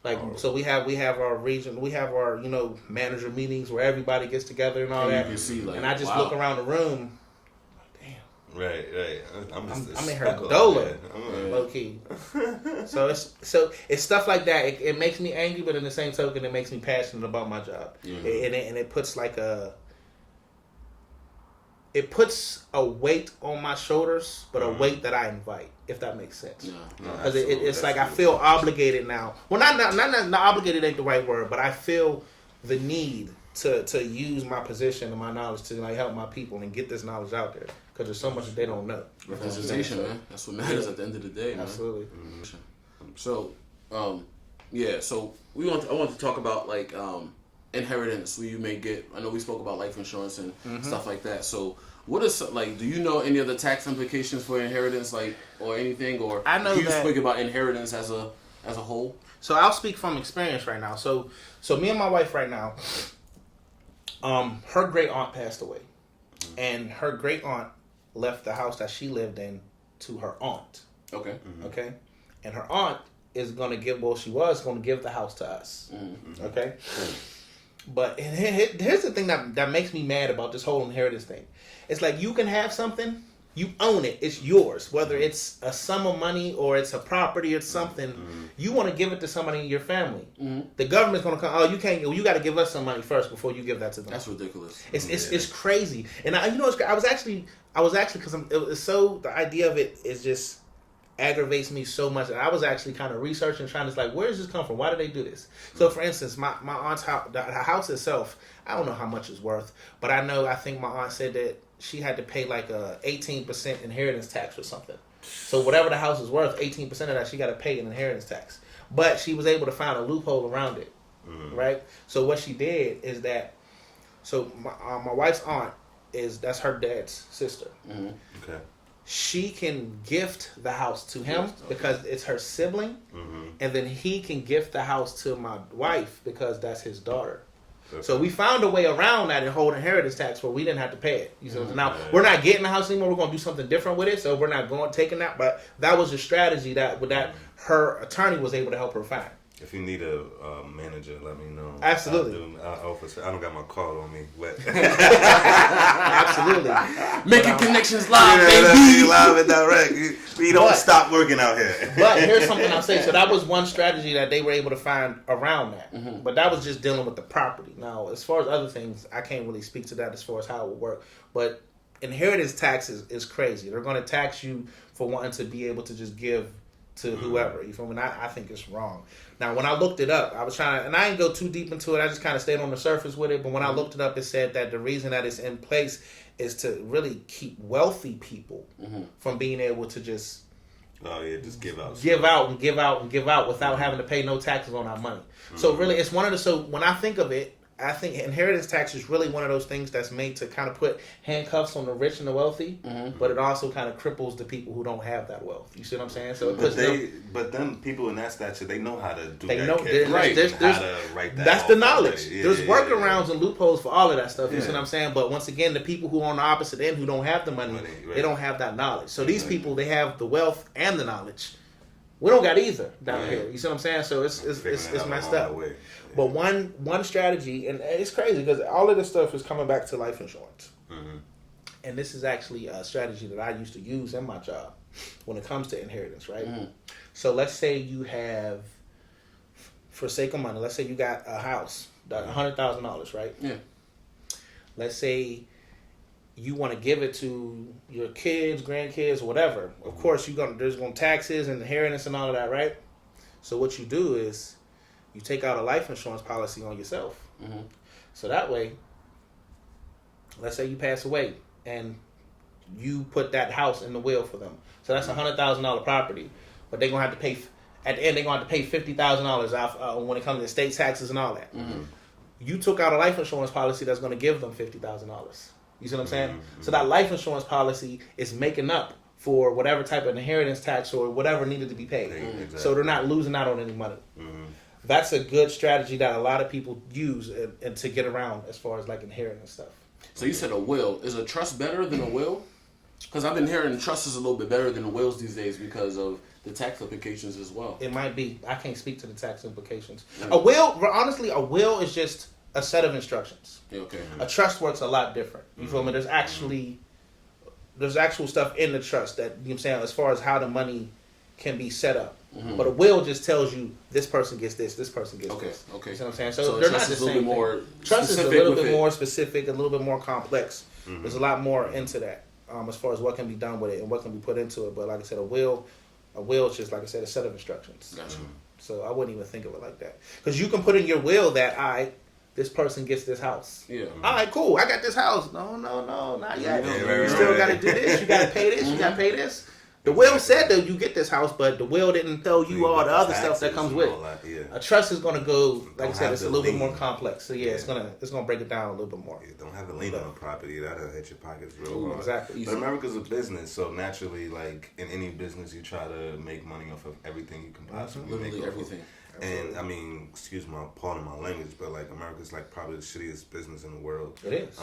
Like, so we have our region, we have our manager meetings where everybody gets together and all that. You can see, like, and I just look around the room. Right. I'm in her dola, low key. So it's stuff like that. It makes me angry, but in the same token, it makes me passionate about my job. And it puts like it puts a weight on my shoulders, but a weight that I invite, if that makes sense. Yeah. Because it's like I feel obligated now. Well, not obligated ain't the right word, but I feel the need to use my position and my knowledge to like help my people and get this knowledge out there. Because there's so much that they don't know. Representation, man. That's what matters at the end of the day, man. Absolutely. So, so I want to talk about like inheritance. Where you may get. I know we spoke about life insurance and stuff like that. So, what is like? Do you know any of the tax implications for inheritance, like or anything? Or I know do you that, speak about inheritance as a whole? So I'll speak from experience right now. So me and my wife right now, her great aunt passed away, and her great aunt left the house that she lived in to her aunt. Okay. Okay, and her aunt is gonna give. Well, she was gonna give the house to us. Okay, but here's the thing that makes me mad about this whole inheritance thing. It's like you can have something, you own it, it's yours. Whether it's a sum of money or it's a property or something, you want to give it to somebody in your family. The government's gonna come. Oh, you can't. You got to give us some money first before you give that to them. That's ridiculous. It's crazy. And I was actually because it's so the idea of it is just aggravates me so much. And I was actually kind of researching, trying to like, where does this come from? Why do they do this? So, for instance, my aunt's house, the house itself, I don't know how much it's worth, but I think my aunt said that she had to pay like a 18% inheritance tax or something. So whatever the house is worth, 18% of that she got to pay an inheritance tax. But she was able to find a loophole around it, right? So what she did is that, so my wife's aunt that's her dad's sister. Okay. She can gift the house to him because it's her sibling, and then he can gift the house to my wife because that's his daughter. So we found a way around that and hold inheritance tax where we didn't have to pay it. You know, now we're not getting the house anymore. We're going to do something different with it. So we're not taking that. But that was a strategy that her attorney was able to help her find. If you need a manager, let me know. Absolutely. I don't got my card on me, but Absolutely. Making connections live, baby. Live and direct. We don't stop working out here. But here's something I'll say. So that was one strategy that they were able to find around that. But that was just dealing with the property. Now, as far as other things, I can't really speak to that as far as how it would work. But inheritance tax is crazy. They're going to tax you for wanting to be able to just give to whoever. You feel me? I think it's wrong. Now, when I looked it up, I was trying, and I didn't go too deep into it. I just kind of stayed on the surface with it. But when I looked it up, it said that the reason that it's in place is to really keep wealthy people from being able to just just give out without having to pay no taxes on our money. So really, it's one of the. So when I think of it, I think inheritance tax is really one of those things that's made to kind of put handcuffs on the rich and the wealthy, but it also kind of cripples the people who don't have that wealth. You see what I'm saying? So, but then people in that stature, they know how to do that. They know how to write that. That's the off knowledge. already. There's workarounds and loopholes for all of that stuff. You see what I'm saying? But once again, the people who are on the opposite end who don't have the money, they don't have that knowledge. So these people, they have the wealth and the knowledge. We don't got either down here. You see what I'm saying? So it's messed up. But one strategy, and it's crazy because all of this stuff is coming back to life insurance. And this is actually a strategy that I used to use in my job when it comes to inheritance, right? So let's say you have, for sake of money, let's say you got a house, $100,000, right? Yeah. Let's say you want to give it to your kids, grandkids, whatever. Of course, there's going to taxes and inheritance and all of that, right? So what you do is you take out a life insurance policy on yourself. So that way, let's say you pass away and you put that house in the will for them. So that's $100,000 property, but they're gonna have to pay at the end. They're gonna have to pay $50,000 off when it comes to estate taxes and all that. You took out a life insurance policy that's gonna give them $50,000. You see what I'm saying? So that life insurance policy is making up for whatever type of inheritance tax or whatever needed to be paid. Exactly. So they're not losing out on any money. That's a good strategy that a lot of people use and to get around as far as like inheritance stuff. So you said a will. Is a trust better than a will? Because I've been hearing trust is a little bit better than the wills these days because of the tax implications as well. It might be. I can't speak to the tax implications. A will, honestly, a will is just a set of instructions. Okay. A trust works a lot different. You feel me? There's actual stuff in the trust that, you know what I'm saying, as far as how the money can be set up. But a will just tells you this person gets this person gets this. Okay. You see what I'm saying? So, So they're trust not the is a little same bit thing. more Trust is a specific little with bit it. more specific, a little bit more complex. There's a lot more into that as far as what can be done with it and what can be put into it. But like I said, a will is just, like I said, a set of instructions. Gotcha. So I wouldn't even think of it like that. Because you can put in your will that this person gets this house. Yeah. All right, cool. I got this house. No, not yet. Yeah, You still got to do this. You got to pay this. You got to pay this. The will said that you get this house, but the will didn't tell you all the other stuff that comes with it. A trust is going to go, like I said, it's a little bit more complex. So yeah, it's gonna break it down a little bit more. Yeah, don't have a lien on the property. That'll hit your pockets real hard. Exactly. But America's a business, so naturally, like in any business, you try to make money off of everything you can possibly make. Literally off everything. Of. And I mean, excuse my pardon my language, but like America's like probably the shittiest business in the world. It is.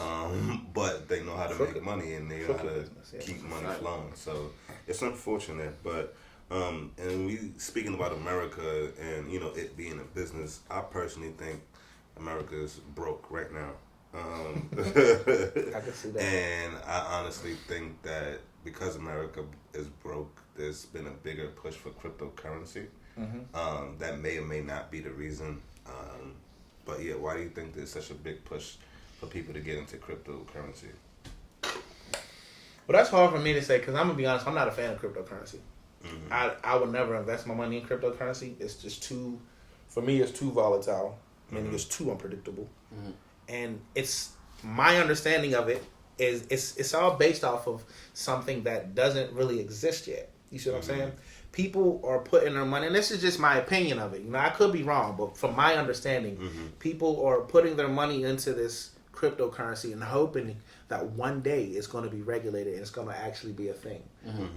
But they know how to make money and they know how to business, yeah. keep money flowing. So it's unfortunate, but and we speaking about America and it being a business, I personally think America is broke right now. I can see that. And I honestly think that because America is broke, there's been a bigger push for cryptocurrency. That may or may not be the reason. But yeah, why do you think there's such a big push for people to get into cryptocurrency? Well, that's hard for me to say because I'm gonna be honest. I'm not a fan of cryptocurrency. I would never invest my money in cryptocurrency. It's just for me, it's too volatile. Meaning it's too unpredictable. And it's my understanding of it is it's all based off of something that doesn't really exist yet. You see what I'm saying? People are putting their money, and this is just my opinion of it. I could be wrong, but from my understanding, people are putting their money into this cryptocurrency and hoping that one day it's going to be regulated and it's going to actually be a thing.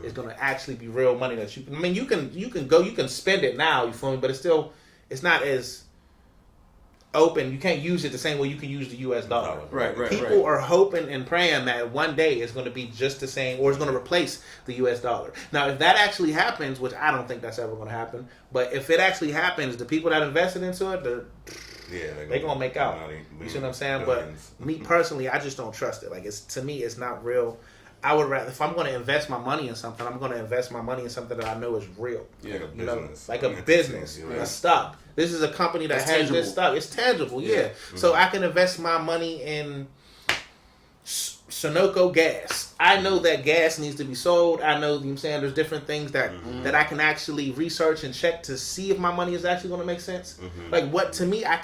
It's going to actually be real money that you can. I mean, you can spend it now. You feel me? But it's not as open. You can't use it the same way you can use the U.S. dollar. Right. People are hoping and praying that one day it's going to be just the same, or it's going to replace the U.S. dollar. Now, if that actually happens, which I don't think that's ever going to happen, but if it actually happens, the people that invested into it, they're going to make out. You see what I'm saying? Billions. But me personally, I just don't trust it. Like, to me, it's not real. I would rather, if I'm going to invest my money in something, I'm going to invest my money in something that I know is real. Like a business. Like a business, a stock. This is a company that has this stock. It's tangible, yeah. So I can invest my money in Sunoco gas. I know that gas needs to be sold. I know, I'm saying, there's different things that I can actually research and check to see if my money is actually going to make sense. Like, what, to me, I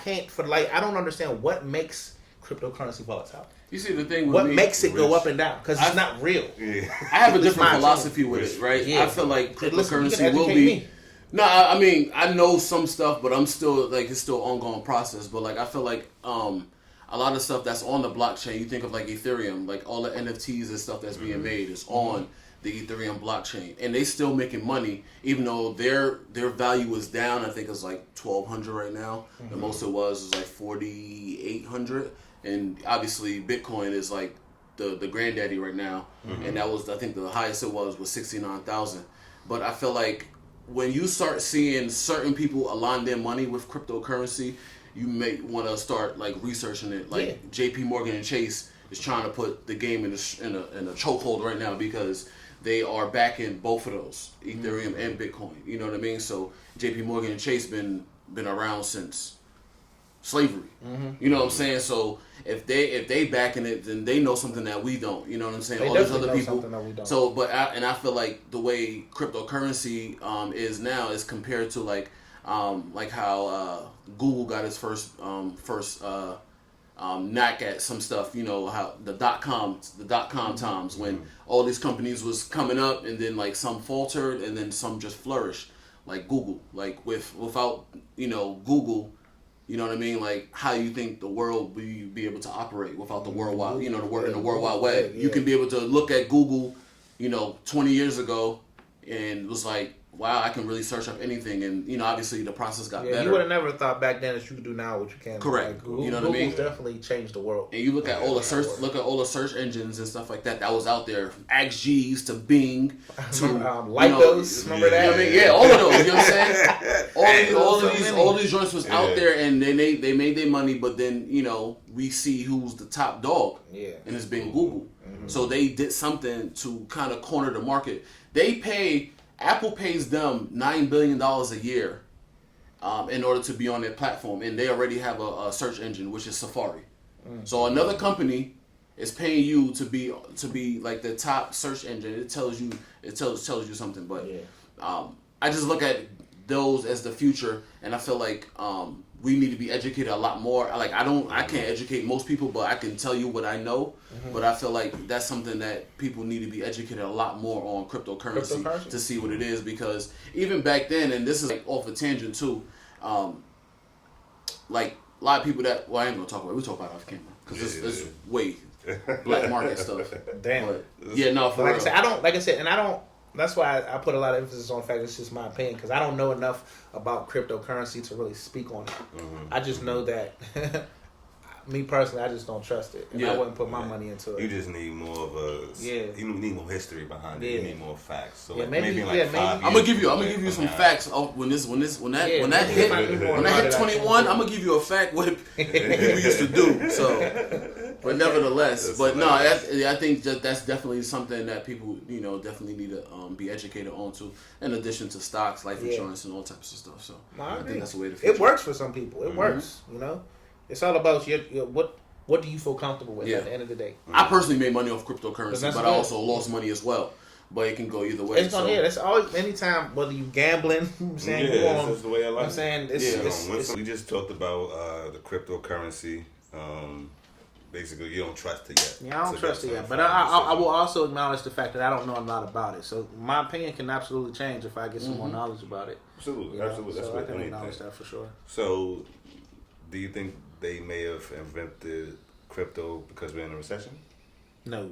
don't understand what makes cryptocurrency volatile. You see, the thing with what me, makes it go up and down? Because it's not real. I have a different philosophy with it, right? Yeah. I feel like Listen, cryptocurrency will be. me. No, I mean, I know some stuff, but I'm still, like, it's still ongoing process. But, like, I feel like a lot of stuff that's on the blockchain, you think of, like, Ethereum, like, all the NFTs and stuff that's being made is on the Ethereum blockchain. And they still making money, even though their value is down. I think it's, like, 1,200 right now. The most it was like 4,800. And obviously, Bitcoin is, like, the granddaddy right now. And that was, I think, the highest it was 69,000. But I feel like when you start seeing certain people align their money with cryptocurrency, you may want to start like researching it. Like J.P. Morgan and Chase is trying to put the game in a chokehold right now because they are backing both of those, Ethereum and Bitcoin. You know what I mean? So J.P. Morgan and Chase been around since slavery. You know what I'm saying? So if they backing it, then they know something that we don't. You know what I'm saying? They all these other know people. something that we don't. So, I feel like the way cryptocurrency is now is compared to like how Google got its first knack at some stuff. You know how the dot-com times when all these companies was coming up and then like some faltered and then some just flourished. Like Google, like without Google. You know what I mean? Like, how you think the world will be able to operate without the worldwide, in the World Wide Web? You can be able to look at Google, 20 years ago, and it was like, wow, I can really search up anything. And, obviously the process got better. You would have never thought back then that you could do now what you can. Correct. Like, Google, You know what I mean? Google's definitely changed the world. And you look at all the search engines and stuff like that was out there. Ask G's to Bing to Lycos, remember that? You know what I mean? Yeah, all of those. You know what I'm saying? All these joints was out there, and they made their money. But then we see who's the top dog, and it's been Google. So they did something to kind of corner the market. They pay Apple pays them $9 billion a year in order to be on their platform, and they already have a search engine, which is Safari. So another company is paying you to be like the top search engine. It tells you something. But I just look at those as the future, and I feel like we need to be educated a lot more. Like I can't educate most people, but I can tell you what I know. But I feel like that's something that people need to be educated a lot more on cryptocurrency to see what it is, because even back then, and this is like off a tangent too, like a lot of people that I ain't gonna talk about it. We talk about it off camera because it's way black market stuff. Damn. But, yeah, no. For like real. I said, and I don't. That's why I put a lot of emphasis on the fact it's just my opinion, because I don't know enough about cryptocurrency to really speak on it. I just know that, me personally, I just don't trust it, and I wouldn't put my money into it. You just need more of a you need more history behind it. You need more facts. So like maybe in like 5 years, I'm gonna give you some facts. When that hit 21, I'm gonna give you a fact what people used to do. So. But nevertheless, I think that's definitely something that people, definitely need to be educated on too. In addition to stocks, life insurance, and all types of stuff. So I think that's the way to. It works for some people. It works. It's all about what do you feel comfortable with at the end of the day. I personally made money off cryptocurrency, but I also lost money as well. But it can go either way. That's always anytime, whether you gambling, that's the way I like it. We just talked about the cryptocurrency. Basically, you don't trust it yet. Yeah, I don't trust it yet. But I will also acknowledge the fact that I don't know a lot about it. So my opinion can absolutely change if I get some more knowledge about it. Absolutely. So I can acknowledge that for sure. So, do you think they may have invented crypto because we're in a recession? No.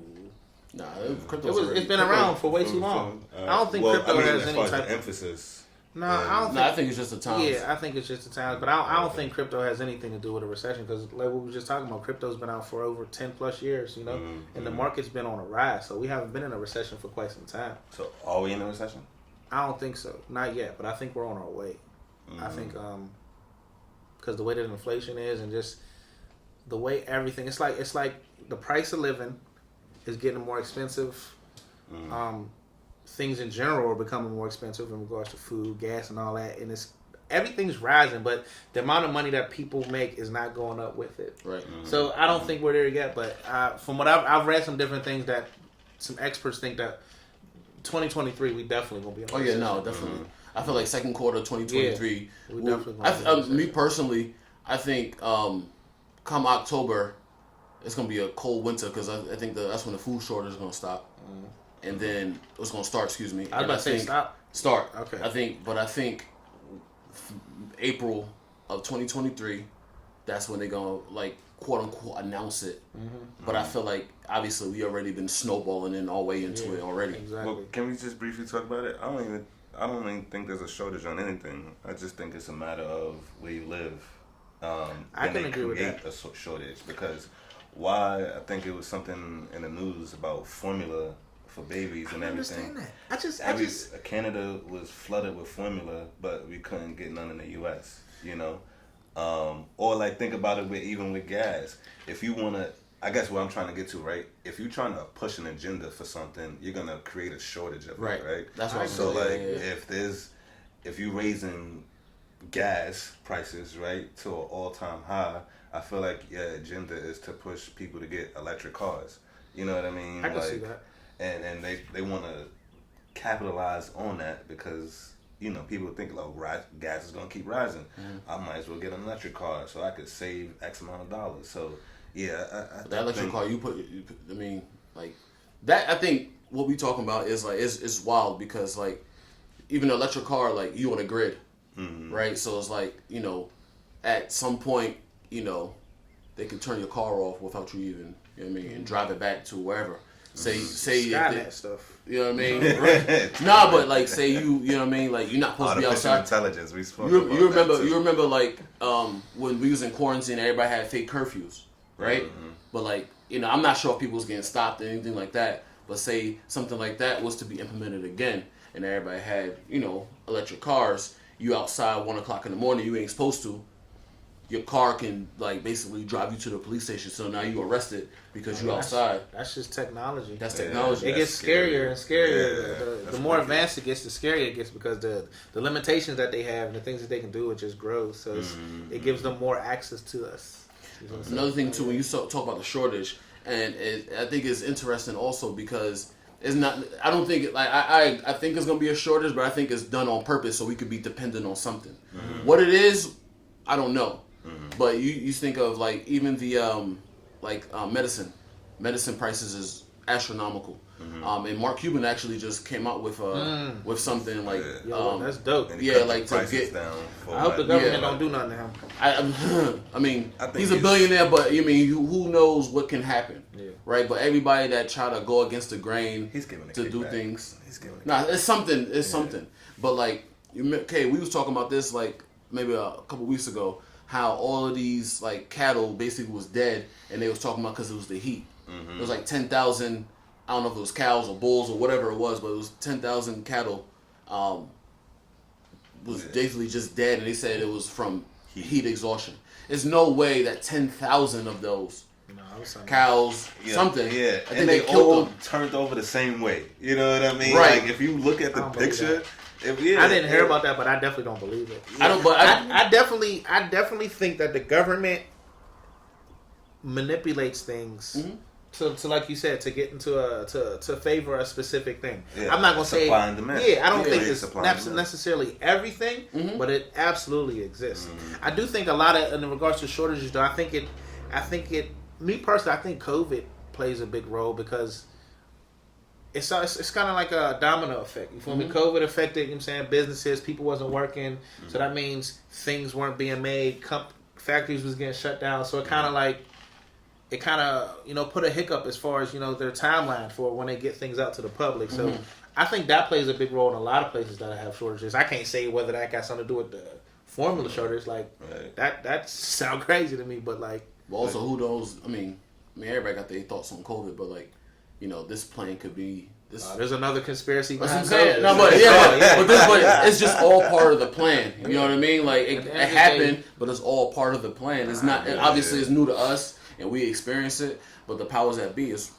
Nah, it's been around for way too long. I don't think crypto has any type of emphasis. No, I don't. I think it's just the times. Yeah, I think it's just the times. But I don't think crypto has anything to do with a recession, because like we were just talking about, crypto's been out for over 10 plus years, and the market's been on a rise. So we haven't been in a recession for quite some time. So are we in a recession? I don't think so, not yet. But I think we're on our way. I think because the way that inflation is, and just the way everything, it's like the price of living is getting more expensive. Things in general are becoming more expensive in regards to food, gas, and all that, and everything's rising, but the amount of money that people make is not going up with it. Right. So I don't think we're there yet, but from what I've read, some different things that some experts think that 2023 we definitely gonna be in a recession. No, definitely. I feel like second quarter 2023. We definitely gonna be me personally, I think come October, it's gonna be a cold winter, because I think that's when the food shortage is gonna stop. And then it's gonna start. Excuse me. I was about to say stop. Start. Okay. I think April of 2023, that's when they're gonna, like, quote unquote announce it. But I feel like obviously we already been snowballing in our way into it already. Exactly. Well, can we just briefly talk about it? I don't even think there's a shortage on anything. I just think it's a matter of where you live. I can agree with that. A shortage, because why? I think it was something in the news about formula for babies and everything. I just Canada was flooded with formula, but we couldn't get none in the U.S. Or like think about it even with gas. If you want to, I guess what I'm trying to get to, right? If you're trying to push an agenda for something, you're gonna create a shortage of it, right? That's what I'm so saying. if you raising gas prices, right, to an all-time high, I feel like your agenda is to push people to get electric cars. You know what I mean? I can see that. And they want to capitalize on that, because people think gas is gonna keep rising. I might as well get an electric car so I could save X amount of dollars. So that electric car you put. I mean, like that. I think what we talking about is like it's wild, because like even an electric car, like you on a grid, right? So it's like at some point they can turn your car off without you even and drive it back to wherever. Say that stuff. You know what I mean? Right? Nah, but like say you know what I mean? Like you're not supposed to be outside. Intelligence. We spoke you about remember that too. you remember like when we was in quarantine, everybody had fake curfews, right? But like I'm not sure if people was getting stopped or anything like that. But say something like that was to be implemented again, and everybody had electric cars. You outside 1:00 in the morning, you ain't supposed to. your car can like basically drive you to the police station. So now you arrested because you're outside. That's just technology. That's technology. It gets scarier and scarier. The more advanced it gets, the scarier it gets because the limitations that they have and the things that they can do, it just grows. So it gives them more access to us. Another thing too, when you talk about the shortage, and I think it's interesting also because it's not. I don't think I think it's gonna be a shortage, but I think it's done on purpose so we could be dependent on something. What it is, I don't know. But you think of like even the medicine prices is astronomical. And Mark Cuban actually just came out with something like that's dope. Like to get down. I hope the government don't do nothing to him. I mean, I think he's a billionaire, but I mean, who knows what can happen, right? But everybody that try to go against the grain He's giving a to do kickback. things, He's giving a nah, it's something. It's something. But like, okay, we was talking about this like maybe a couple weeks ago. How all of these like cattle basically was dead, and they was talking about because it was the heat. It was like 10,000. I don't know if it was cows or bulls or whatever it was, but it was 10,000 cattle. Was basically just dead, and they said it was from heat exhaustion. There's no way that 10,000 of those cows, something. Yeah, I think and they killed all them. turned over the same way. You know what I mean? Right. Like if you look at the picture, I didn't hear about that, but I definitely don't believe it. I don't. But I definitely think that the government manipulates things to like you said, to get into to favor a specific thing. Yeah, I'm not gonna say supply and demand. I don't think it's supply and demand. necessarily everything, but it absolutely exists. I do think a lot of in regards to shortages, though. I think it. Me personally, I think COVID plays a big role because it's kind of like a domino effect. You feel me? COVID affected, you know what I'm saying, businesses, people wasn't working, so that means things weren't being made, factories was getting shut down, so it kind of put a hiccup as far as, their timeline for when they get things out to the public. So I think that plays a big role in a lot of places that have shortages. I can't say whether that got something to do with the formula shortage, that sound crazy to me, but like. But also, who knows? I mean, everybody got their thoughts on COVID, but like, this plane could be this. There's another conspiracy. That's what I'm behind saying. COVID. No, but it's just all part of the plan. You know what I mean? Like it happened, but it's all part of the plan. It's not. Obviously, it's new to us, and we experience it. But the powers that be this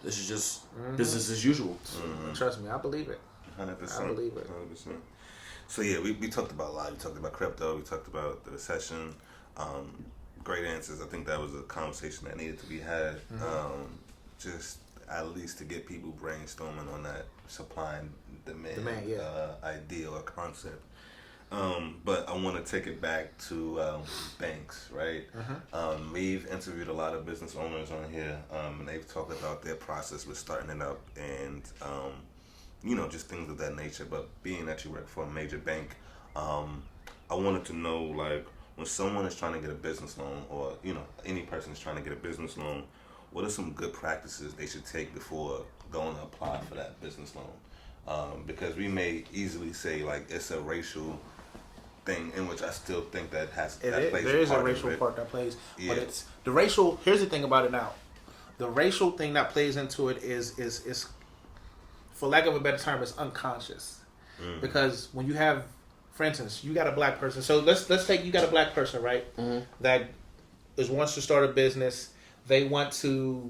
is just business as usual. Trust me, I believe it. 100%. I believe it. 100%. So yeah, we talked about a lot. We talked about crypto. We talked about the recession. Great answers. I think that was a conversation that needed to be had. Just at least to get people brainstorming on that supply and demand idea or concept. But I want to take it back to banks, right? We've interviewed a lot of business owners on here, and they've talked about their process with starting it up and, just things of that nature. But being that you work for a major bank, I wanted to know, like, when someone is trying to get a business loan or, any person is trying to get a business loan, what are some good practices they should take before going to apply for that business loan? Because we may easily say, like, it's a racial thing, in which I still think that plays a part. There is a racial part that plays, but it's the racial. Here's the thing about it now, the racial thing that plays into it is for lack of a better term, is unconscious, because when you have, for instance, you got a black person. So let's take you got a black person, right? That wants to start a business. They want to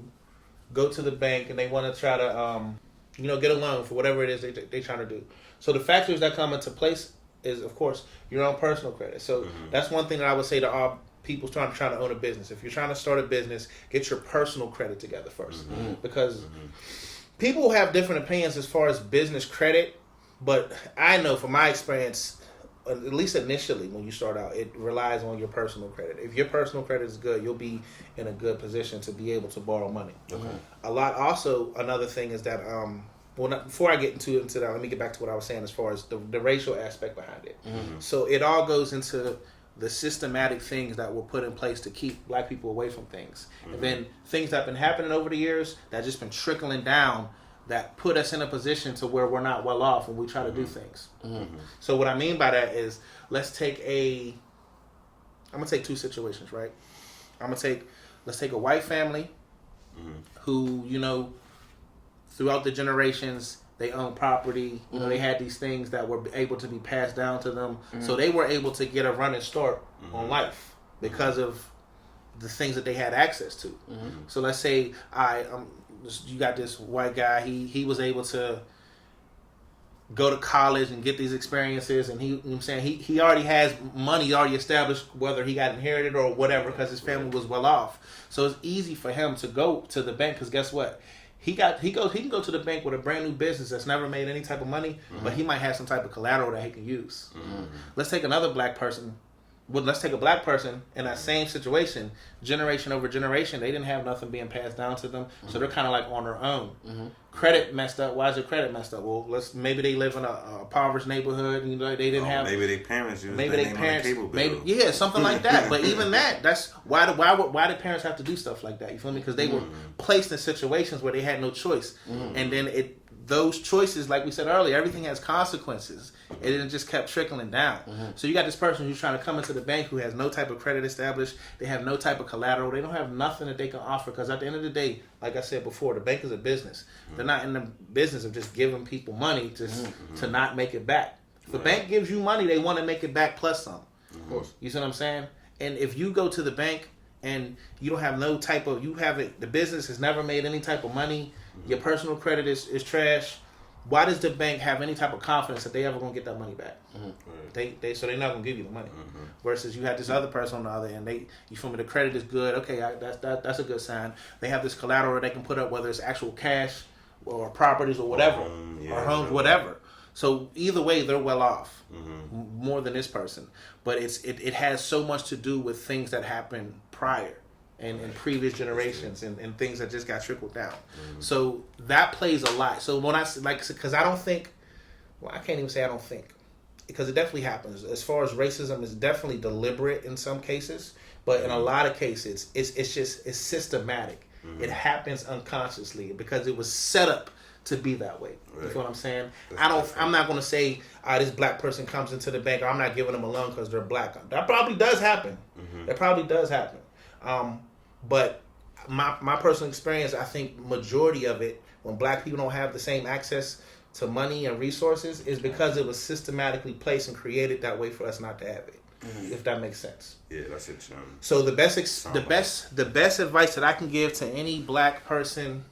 go to the bank and they want to try to get a loan for whatever it is they trying to do. So the factors that come into place is, of course, your own personal credit. So that's one thing that I would say to all people trying to own a business. If you're trying to start a business, get your personal credit together first, because people have different opinions as far as business credit. But I know from my experience, at least initially when you start out, it relies on your personal credit. If your personal credit is good, you'll be in a good position to be able to borrow money. A lot. Also, another thing is that before I get into that, let me get back to what I was saying as far as the racial aspect behind it. So it all goes into the systematic things that were put in place to keep black people away from things, and then things that have been happening over the years that just been trickling down, that put us in a position to where we're not well off when we try to do things. So what I mean by that is, I'm gonna take two situations, right? Let's take a white family who, throughout the generations, they own property. They had these things that were able to be passed down to them, so they were able to get a running start on life. because of the things that they had access to. So let's say you got this white guy. He was able to go to college and get these experiences, and you know what I'm saying, he already has money already established, whether he got inherited or whatever, because his family was well off. So it's easy for him to go to the bank, because guess what? He can go to the bank with a brand new business that's never made any type of money, but he might have some type of collateral that he can use. Let's take another black person. Well, let's take a black person in that same situation, generation over generation. They didn't have nothing being passed down to them, so they're kind of like on their own. Credit messed up. Why is their credit messed up? Well, maybe they live in a impoverished neighborhood. You know, they didn't have. Maybe their parents used Maybe their they name parents. on the cable bill. Maybe something like that. But even that's why did parents have to do stuff like that? You feel me? Because they were placed in situations where they had no choice, and then those choices, like we said earlier, everything has consequences. It just kept trickling down. So you got this person who's trying to come into the bank who has no type of credit established. They have no type of collateral. They don't have nothing that they can offer, because at the end of the day, like I said before, the bank is a business. They're not in the business of just giving people money to not make it back. If the bank gives you money, they want to make it back plus some. Of course. You see what I'm saying? And if you go to the bank and you don't have no type of, the business has never made any type of money, your personal credit is trash, why does the bank have any type of confidence that they ever gonna get that money back? So they're not gonna give you the money. Versus you had this other person on the other end. You feel me? The credit is good. Okay, that's a good sign. They have this collateral they can put up, whether it's actual cash or properties or whatever, or homes, whatever. So either way, they're well off, more than this person. But it has so much to do with things that happened prior. And in previous generations and things that just got trickled down. So that plays a lot. So when I because I don't think, I can't even say I don't think, because it definitely happens. As far as racism, it's definitely deliberate in some cases, but in a lot of cases, it's systematic. It happens unconsciously because it was set up to be that way. You feel what I'm saying? I'm not going to say this black person comes into the bank, or I'm not giving them a loan because they're black. That probably does happen. That probably does happen. But my personal experience, I think majority of it, when black people don't have the same access to money and resources, is because it was systematically placed and created that way for us not to have it. If that makes sense. Yeah, that's it. So the best advice that I can give to any black person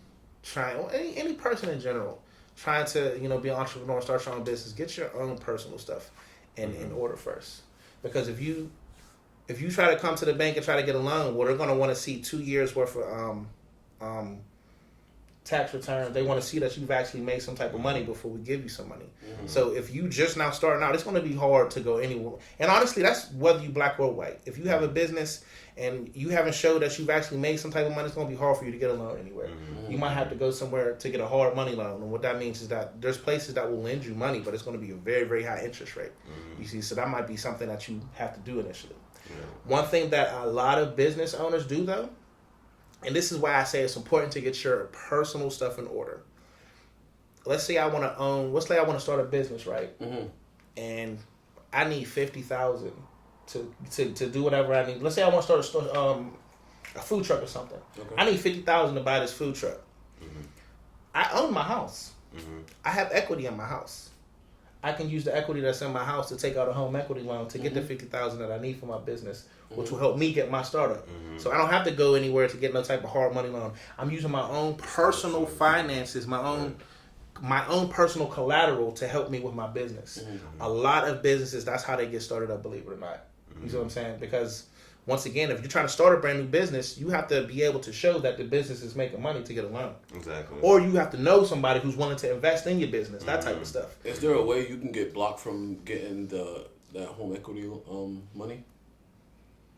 any person in general trying to be an entrepreneur, start your own business, get your own personal stuff in order first. Because if you try to come to the bank and try to get a loan, well, they're going to want to see 2 years worth of tax returns. They want to see that you've actually made some type of money before we give you some money. So if you just now starting out, it's going to be hard to go anywhere. And honestly, that's whether you black or white. If you have a business and you haven't showed that you've actually made some type of money, it's going to be hard for you to get a loan anywhere. You might have to go somewhere to get a hard money loan. And what that means is that there's places that will lend you money, but it's going to be a very, very high interest rate. You see, so that might be something that you have to do initially. One thing that a lot of business owners do, though, and this is why I say it's important to get your personal stuff in order. Let's say I want to start a business, right? And I need $50,000 to do whatever I need. Let's say I want to start a food truck or something. Okay. I need $50,000 to buy this food truck. I own my house. I have equity in my house. I can use the equity that's in my house to take out a home equity loan to get the $50,000 that I need for my business, which will help me get my startup. So I don't have to go anywhere to get no type of hard money loan. I'm using my own personal finances, my own personal collateral to help me with my business. A lot of businesses, that's how they get started up, believe it or not. You see what I'm saying? Because once again, if you're trying to start a brand new business, you have to be able to show that the business is making money to get a loan. Exactly. Or you have to know somebody who's willing to invest in your business, that type of stuff. Is there a way you can get blocked from getting that home equity money?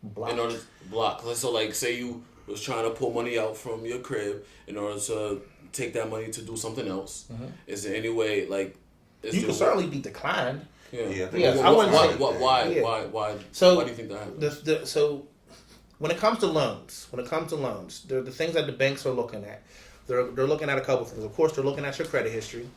Blocked? In order to block. So like say you was trying to pull money out from your crib in order to take that money to do something else. Is there any way you can certainly be declined. Yeah. I wouldn't say why So why do you think that happens? So when it comes to loans, the things that the banks are looking at, they're looking at a couple things. Of course, they're looking at your credit history,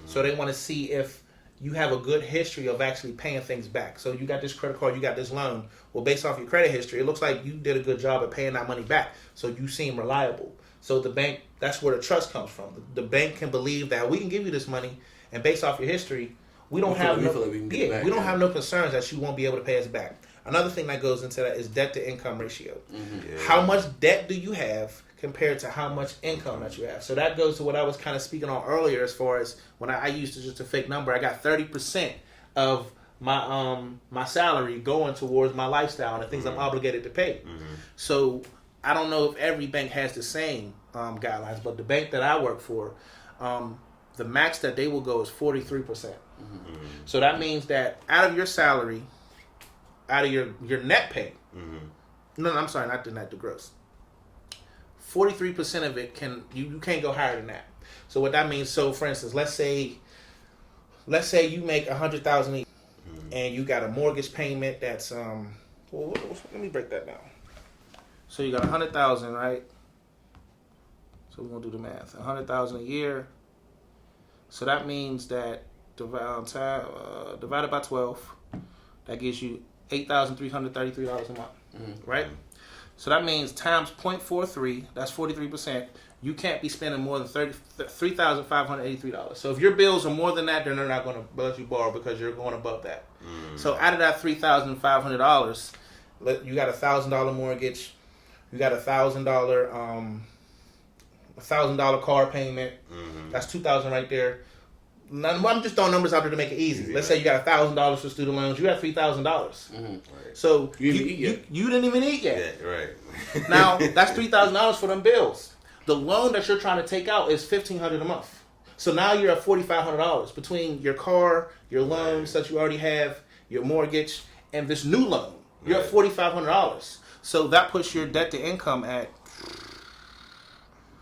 so they want to see if you have a good history of actually paying things back. So you got this credit card, you got this loan. Well, based off your credit history, it looks like you did a good job at paying that money back. So you seem reliable. So the bank, that's where the trust comes from. The bank can believe that we can give you this money, and based off your history, we don't have no concerns that you won't be able to pay us back. Another thing that goes into that is debt to income ratio. Yeah. How much debt do you have compared to how much income that you have? So that goes to what I was kind of speaking on earlier, as far as when I used to just a fake number. I got 30% of my salary going towards my lifestyle and the things I'm obligated to pay. So I don't know if every bank has the same guidelines, but the bank that I work for, the max that they will go is 43%. So that means that out of your salary, out of your net pay, no, I'm sorry, not the net, the gross. 43% of it you can't go higher than that. So what that means, so for instance, let's say you make $100,000 a year, and you got a mortgage payment that's let me break that down. So you got $100,000, right? So we're gonna do the math. $100,000 a year. So that means that divided by 12, that gives you $8,333 a month, right? So that means times 0.43, that's 43%. You can't be spending more than $3,583. So if your bills are more than that, then they're not going to let you borrow because you're going above that. So out of that $3,500, you got $1,000 mortgage, you got $1,000 car payment. That's $2,000 right there. Now, I'm just throwing numbers out there to make it easy. Let's say you got $1,000 for student loans. You got $3,000. Right. So you didn't even eat yet. Yeah, right. Now that's $3,000 for them bills. The loan that you're trying to take out is $1,500 a month. So now you're at $4,500 between your car, your loans that you already have, your mortgage, and this new loan. You're at $4,500. So that puts your debt to income at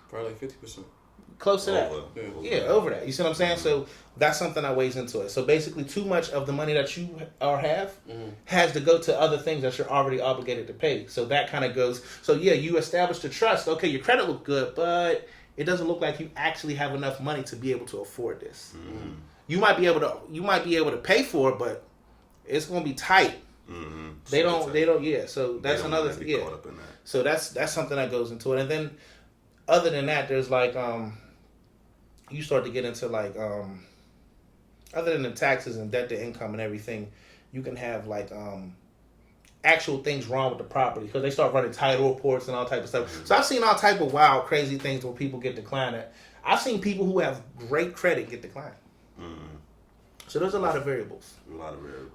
probably 50%. Close to that. Over that. You see what I'm saying? So that's something that weighs into it. So basically, too much of the money that you have has to go to other things that you're already obligated to pay. So that kind of goes. So yeah, you establish the trust. Okay, your credit looks good, but it doesn't look like you actually have enough money to be able to afford this. You might be able to pay for it, but it's going to be tight. They don't. Yeah. So that's another thing. Yeah. So that's something that goes into it, and then other than that, there's like you start to get into like other than the taxes and debt to income and everything, you can have like actual things wrong with the property because they start running title reports and all type of stuff. So I've seen all type of wild, crazy things where people get declined at. I've seen people who have great credit get declined. So there's a lot of variables.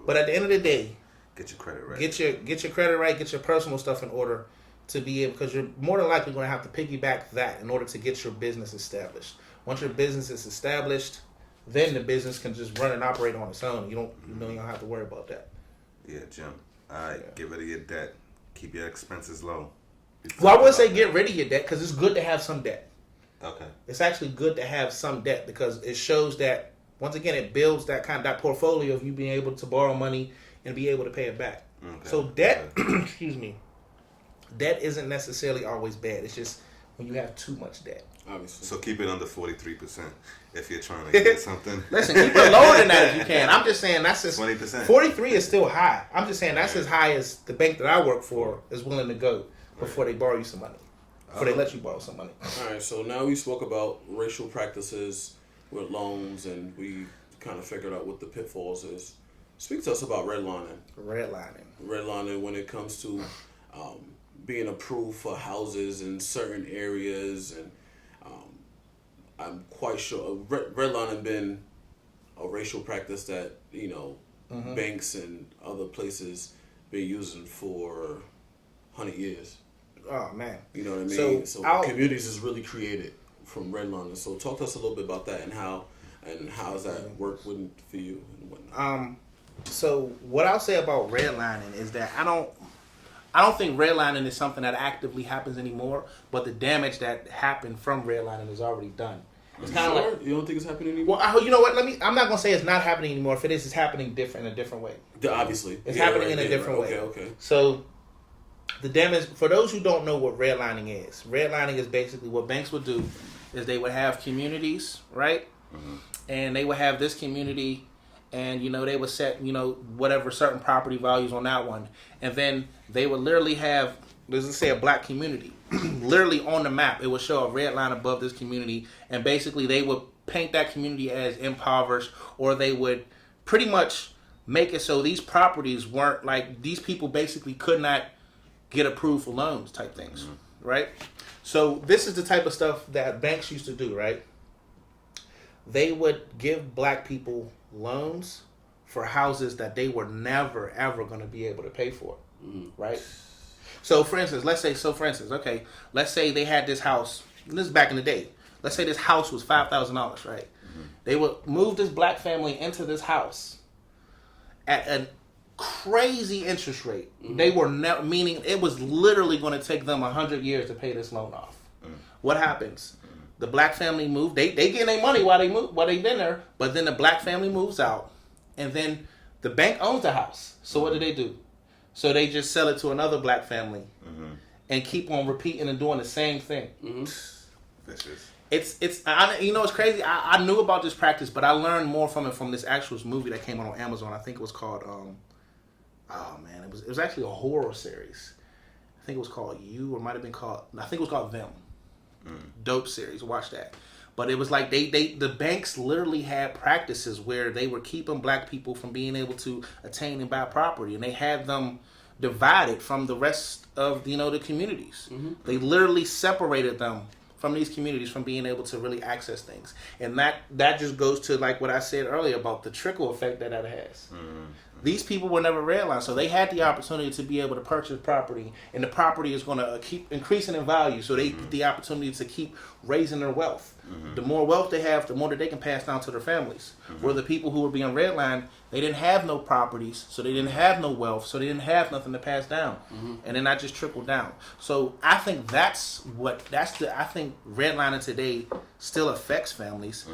But at the end of the day, get your credit right. Get your credit right. Get your personal stuff in order to be able, because you're more than likely going to have to piggyback that in order to get your business established. Once your business is established, then the business can just run and operate on its own. You don't have to worry about that. Yeah, Jim. All right, get rid of your debt. Keep your expenses low. Well, I would say get rid of your debt because it's good to have some debt. Okay. It's actually good to have some debt because it shows that, once again, it builds that portfolio of you being able to borrow money and be able to pay it back. Okay. So debt, excuse me, debt isn't necessarily always bad. It's just when you have too much debt. Obviously. So keep it under 43% if you're trying to get something. Listen, keep it lower than that if you can. I'm just saying that's just 20%. 43 is still high. I'm just saying that's as high as the bank that I work for is willing to go before they borrow you some money. Before they let you borrow some money. All right, so now we spoke about racial practices with loans, and we kind of figured out what the pitfalls is. Speak to us about redlining. Redlining when it comes to being approved for houses in certain areas, and I'm quite sure redlining been a racial practice that banks and other places been using for 100 years. Oh man, you know what I mean. So communities is really created from redlining. So talk to us a little bit about that and how's that work for you and whatnot. So what I'll say about redlining is that I don't think redlining is something that actively happens anymore, but the damage that happened from redlining is already done. It's kind of like, you don't think it's happening anymore? Well, you know what? I'm not gonna say it's not happening anymore. If it is, it's happening in a different way. Obviously, it's happening in a different way. Okay. So the damage, for those who don't know what redlining is basically what banks would do is they would have communities, right? And they would have this community, and they would set whatever certain property values on that one, and then they would literally have, let's say, a black community. Literally on the map, it would show a red line above this community, and basically they would paint that community as impoverished, or they would pretty much make it so these properties weren't like these people basically could not get approved for loans type things, right? So this is the type of stuff that banks used to do, right? They would give black people loans for houses that they were never ever going to be able to pay for, right? So for instance, let's say they had this house. This is back in the day. Let's say this house was $5,000, right? They would move this black family into this house at a crazy interest rate. They were meaning it was literally going to take them 100 years to pay this loan off. What happens? The black family moved. They get their money while they been there, but then the black family moves out, and then the bank owns the house. So what do? So they just sell it to another black family, and keep on repeating and doing the same thing. Vicious. It's it's crazy. I knew about this practice, but I learned more from it from this actual movie that came out on Amazon. I think it was called it was actually a horror series. I think it was called You, or it might have been called. I think it was called Them. Dope series. Watch that. But it was like the banks literally had practices where they were keeping black people from being able to attain and buy property, and they had them divided from the rest of the communities. They literally separated them from these communities from being able to really access things, and that just goes to like what I said earlier about the trickle effect that has. These people were never redlined, so they had the opportunity to be able to purchase property, and the property is going to keep increasing in value, so they get the opportunity to keep raising their wealth. The more wealth they have, the more that they can pass down to their families. Where the people who were being redlined, they didn't have no properties, so they didn't have no wealth, so they didn't have nothing to pass down, and then that just trickled down. So I think I think redlining today still affects families.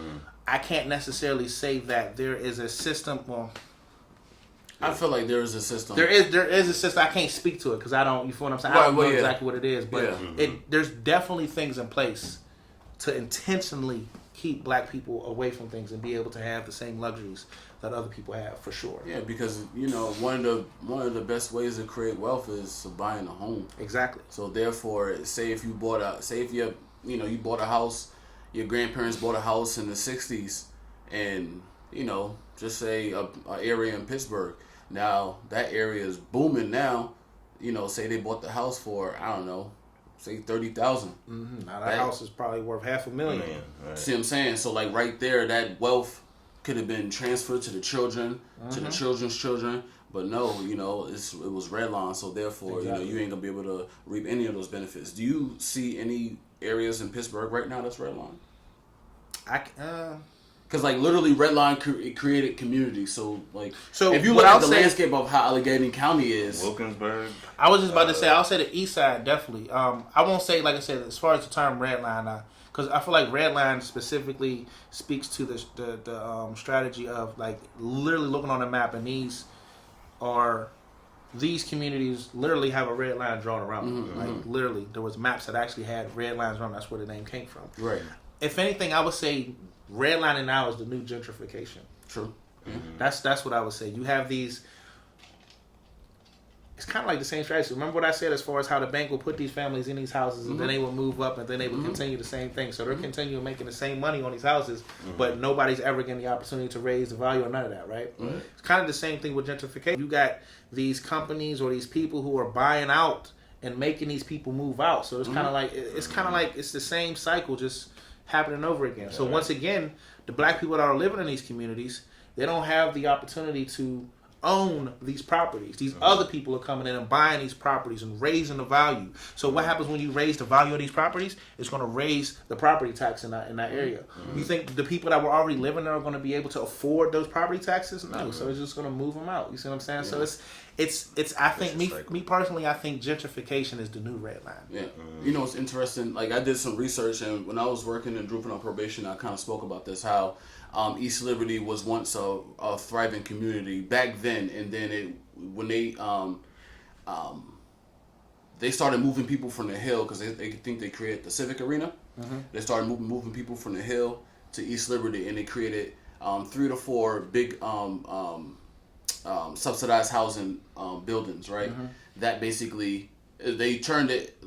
I can't necessarily say that there is a system. Well, I feel like there is a system. There is a system. I can't speak to it because I don't. You feel what I'm saying? I don't know exactly what it is, but there's definitely things in place to intentionally keep black people away from things and be able to have the same luxuries that other people have, for sure. Yeah, because one of the best ways to create wealth is buying a home. Exactly. So therefore, you bought a house, your grandparents bought a house in the '60s, and just say a area in Pittsburgh. Now that area is booming now. Say they bought the house for, I don't know, say $30,000. Now that house is probably worth $500,000. Right. See what I'm saying? So like right there, that wealth could have been transferred to the children, to the children's children. But no, it was redline. So therefore, exactly. You ain't gonna be able to reap any of those benefits. Do you see any areas in Pittsburgh right now that's redline? Because like literally redline created community. So if you look at the landscape of how Allegheny County is, Wilkinsburg. I was just about to say, I'll say the east side definitely. I won't say, like I said, as far as the term redline, because I feel like redline specifically speaks to the strategy of like literally looking on the map, and these communities literally have a red line drawn around them. Like literally, there was maps that actually had red lines around them. That's where the name came from. Right. If anything, I would say redlining now is the new gentrification. True. That's what I would say. You have these. It's kind of like the same strategy. Remember what I said as far as how the bank will put these families in these houses, and then they will move up, and then they will continue the same thing. So they're continuing making the same money on these houses, but nobody's ever getting the opportunity to raise the value or none of that, right? It's kind of the same thing with gentrification. You got these companies or these people who are buying out and making these people move out. So it's kind of like it's the same cycle, just happening over again. So once again, the black people that are living in these communities, they don't have the opportunity to own these properties. These other people are coming in and buying these properties and raising the value. So what happens when you raise the value of these properties? It's going to raise the property tax in that area. You think the people that were already living there are going to be able to afford those property taxes? No. So it's just going to move them out. You see what I'm saying? So it's I think me personally, I think gentrification is the new red line. Yeah. It's interesting. Like I did some research, and when I was working in Drooping on Probation, I kind of spoke about this, how East Liberty was once a thriving community back then, and then when they started moving people from the Hill, because they think they created the Civic Arena. They started moving people from the Hill to East Liberty, and they created 3 to 4 big subsidized housing buildings, right? That basically they turned it.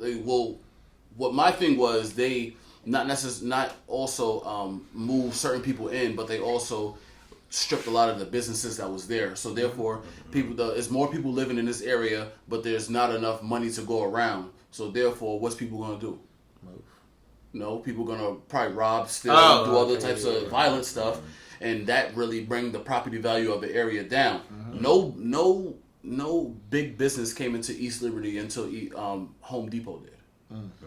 What my thing was, they not also move certain people in, but they also stripped a lot of the businesses that was there. So therefore, there's more people living in this area, but there's not enough money to go around. So therefore, what's people gonna do? No, people gonna probably rob, steal, do other types of violent stuff, and that really bring the property value of the area down. No big business came into East Liberty until Home Depot did.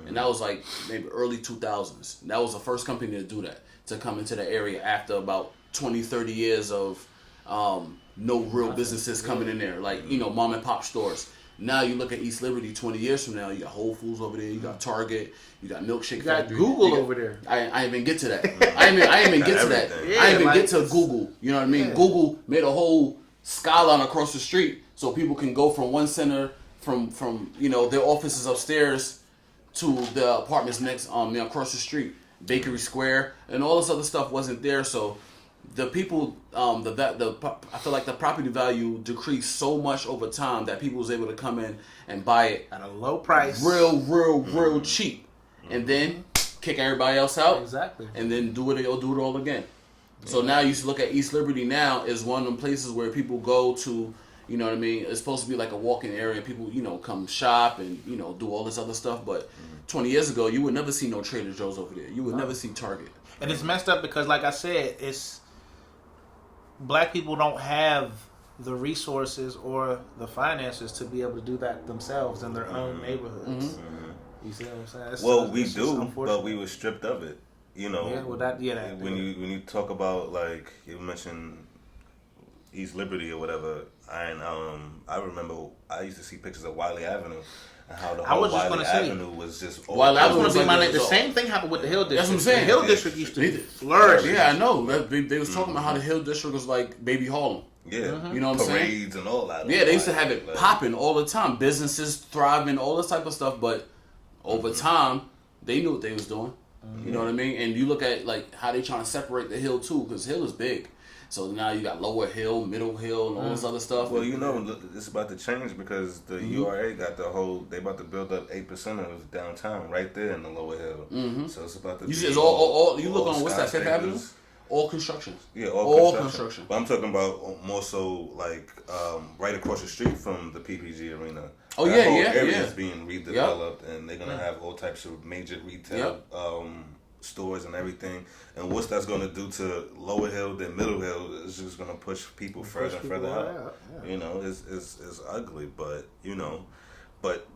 And that was like maybe early 2000s. That was the first company to do that, to come into the area after about 20, 30 years of no real businesses coming in there, like, mom and pop stores. Now you look at East Liberty 20 years from now, you got Whole Foods over there, you got Target, you got Milkshake Factory. Google over there. I didn't even get to that. I didn't even get to that. Yeah, I didn't even get to Google. You know what I mean? Yeah. Google made a whole skyline across the street so people can go from one center, from their offices upstairs to the apartments next across the street. Bakery Square and all this other stuff wasn't there, so the people, I feel like the property value decreased so much over time that people was able to come in and buy it at a low price, real cheap, and then kick everybody else out, exactly, and then do it all again. Yeah. So now you look at East Liberty now is one of them places where people go to, you know what I mean? It's supposed to be like a walking area. People, come shop and do all this other stuff, but 20 years ago, you would never see no Trader Joe's over there. You would never see Target. And it's messed up because, like I said, black people don't have the resources or the finances to be able to do that themselves in their own neighborhoods. You see what I'm saying? We do, but we were stripped of it. Yeah, well, that. When you talk about, like, you mentioned East Liberty or whatever, I remember I used to see pictures of Wiley Avenue. How the whole Wiley Avenue was just. Well, I was going to be my name. The same thing happened with the Hill District. That's what I'm saying. The Hill District used to flourish. Yeah, I know. They was talking about how the Hill District was like Baby Harlem. Yeah, you know what I'm saying? Parades and all that. Yeah, they used to have it popping all the time. Businesses thriving, all this type of stuff. But over time, they knew what they was doing. You know what I mean? And you look at like how they trying to separate the Hill too, because Hill is big. So now you got Lower Hill, Middle Hill, and all this other stuff. Well, it's about to change because the URA got they about to build up 8% of downtown right there in the Lower Hill. So it's about to be you look on what's that, Fifth Avenue? All construction. Yeah, all construction. But I'm talking about more so like right across the street from the PPG Arena. Oh, that yeah, whole yeah. area is being redeveloped, and they're going to have all types of major retail stores and everything. And what's that's going to do to Lower Hill, then Middle Hill, is just going to push people further and further out. Yeah. It's ugly, but, but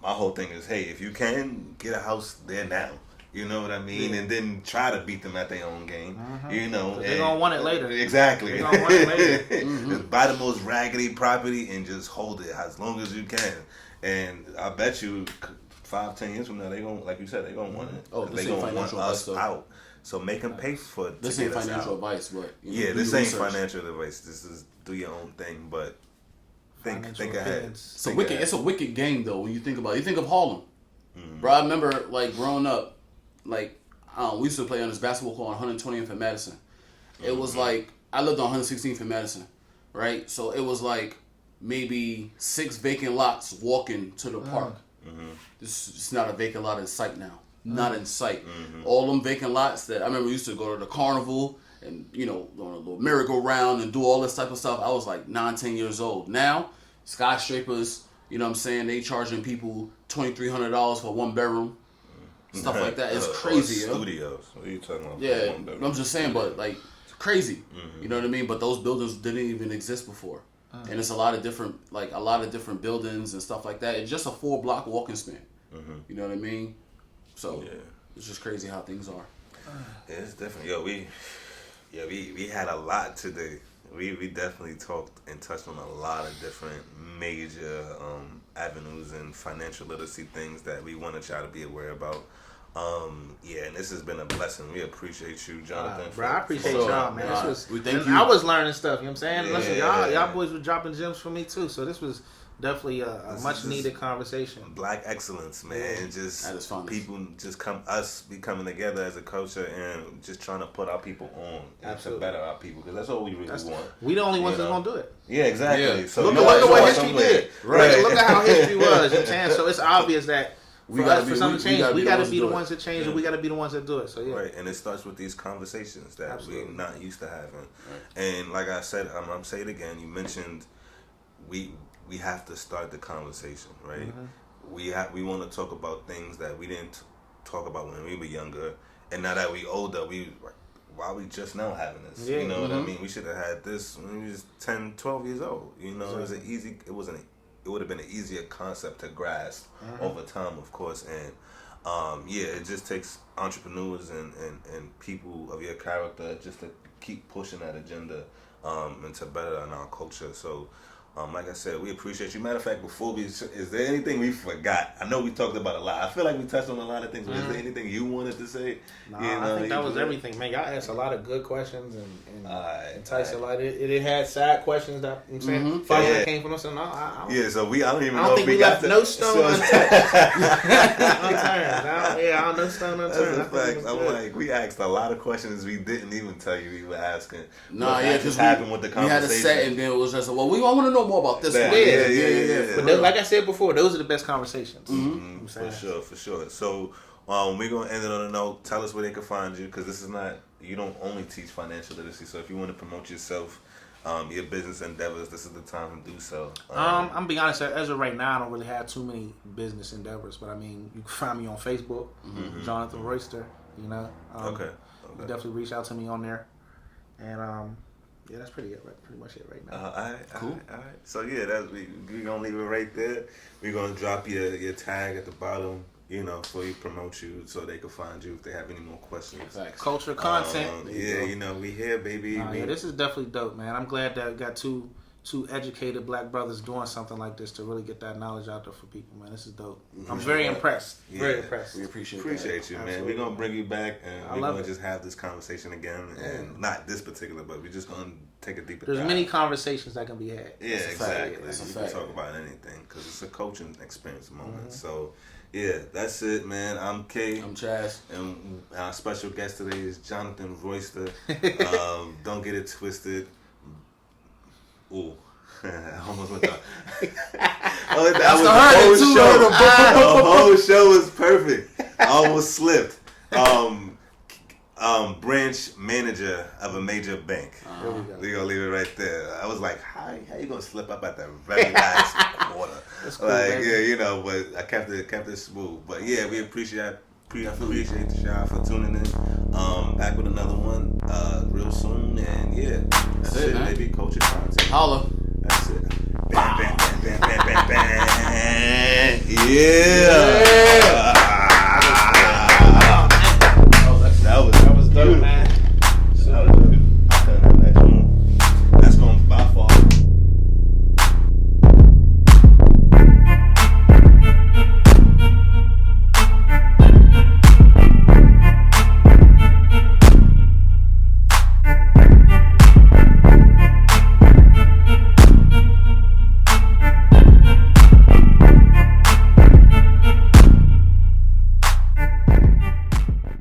my whole thing is, hey, if you can, get a house there now. You know what I mean? Yeah. And then try to beat them at their own game. They're going to want it later. Exactly. They're going to want it later. Just buy the most raggedy property and just hold it as long as you can. And I bet you 5-10 years from now, they're going to, like you said, they're going to want it. Oh, they're going to want us out. So make them pay for it. This ain't financial advice, but... this ain't financial advice. This is do your own thing, but think ahead. It's a wicked game, though, when you think about it. You think of Harlem. Bro, I remember, like, growing up, like, we used to play on this basketball court on 120th and Madison. It was like, I lived on 116th and Madison, right? So it was like maybe 6 vacant lots walking to the park. It's not a vacant lot in sight now. Not in sight. All them vacant lots that I remember we used to go to the carnival and, on a little merry-go-round and do all this type of stuff. I was like 9-10 years old. Now, skyscrapers, you know what I'm saying, they charging people $2,300 for 1 bedroom. Stuff like that. It's crazy, yo. Studios. What are you talking about? Yeah, I'm just saying, but like, it's crazy. You know what I mean? But those buildings didn't even exist before. And it's a lot of different buildings and stuff like that. It's just a 4-block walking span. You know what I mean? So it's just crazy how things are. Yeah, it's different. Yo, we had a lot today. We definitely talked and touched on a lot of different major avenues and financial literacy things that we wanted y'all to be aware about. And this has been a blessing. We appreciate you, Jonathan. Bro, I appreciate y'all, man. I was learning stuff, you know what I'm saying? Yeah, listen, y'all boys were dropping gems for me too, so this was definitely a much needed conversation. Black excellence, man. Just people just be coming together as a culture and just trying to put our people on and to better our people, because that's all we really want. We the only ones that's gonna do it. Yeah, exactly. So look at what history did. Right. Look at how history was. You know what I'm saying? So it's obvious that for something to change, we gotta be the ones that that change, and we gotta be the ones that do it. So yeah, right. And it starts with these conversations that Absolutely. we're not used to having. Right. And like I said, I'm gonna say it again. You mentioned we have to start the conversation, right? Mm-hmm. We want to talk about things that we didn't talk about when we were younger, and now that we older, why we just now having this? Yeah. You know what I mean? We should have had this when we was 10, 12 years old. You know, it would have been an easier concept to grasp over time, of course. And it just takes entrepreneurs and people of your character just to keep pushing that agenda and to better in our culture. So like I said, we appreciate you. Matter of fact, before is there anything we forgot? I know we talked about a lot. I feel like we touched on a lot of things, but is there anything you wanted to say? Nah, I think that was everything, man. Y'all asked a lot of good questions and enticed a lot. It had sad questions that I'm saying that came from us. And I so I don't even I know don't if think we left no stone unturned. I don't know stone unturned. That's a fact. I'm like, we asked a lot of questions we didn't even tell you we were asking. Nah, yeah, because happened with the conversation. We had a set, and then it was just well, we want to know more about this one. Yeah. But like I said before, those are the best conversations. For sure. So we're gonna end it on a note. Tell us where they can find you, because this is not, you don't only teach financial literacy. So if you want to promote yourself, your business endeavors, this is the time to do so. I'm gonna be honest. As of right now, I don't really have too many business endeavors, but I mean, you can find me on Facebook, Jonathan Royster. You know. Okay. You definitely reach out to me on there, and yeah, that's pretty much it right now. All right. Cool. All right. So yeah, we're gonna leave it right there. We're gonna drop your tag at the bottom, so we promote you, so they can find you if they have any more questions. Facts. Culture content. We here, baby. Yeah, this is definitely dope, man. I'm glad that I got two educated black brothers doing something like this to really get that knowledge out there for people, man. This is dope. I'm very impressed. Very impressed. We appreciate you, man. Absolutely. We're gonna bring you back, and I we're love gonna it. just have this conversation again, and not this particular, but we're just gonna take a deeper There's dive. many conversations that can be had. Yeah, exactly. That's a You fact. can talk about anything because it's a coaching experience moment. So, yeah, that's it, man. I'm Kay. I'm Chaz. And our special guest today is Jonathan Royster. Don't get it twisted. Ooh. I almost went down. The whole show was perfect. I almost slipped. Branch manager of a major bank. There we go. We're gonna leave it right there. I was like, how you gonna slip up at the very last quarter? That's cool, Like, baby. but I kept it smooth. But yeah, we appreciate y'all for tuning in. Back with another one real soon. And yeah, that's it, man. Maybe culture content. Holla. That's it. Bam, bam, bam, bam, bam, bam, bam. Yeah.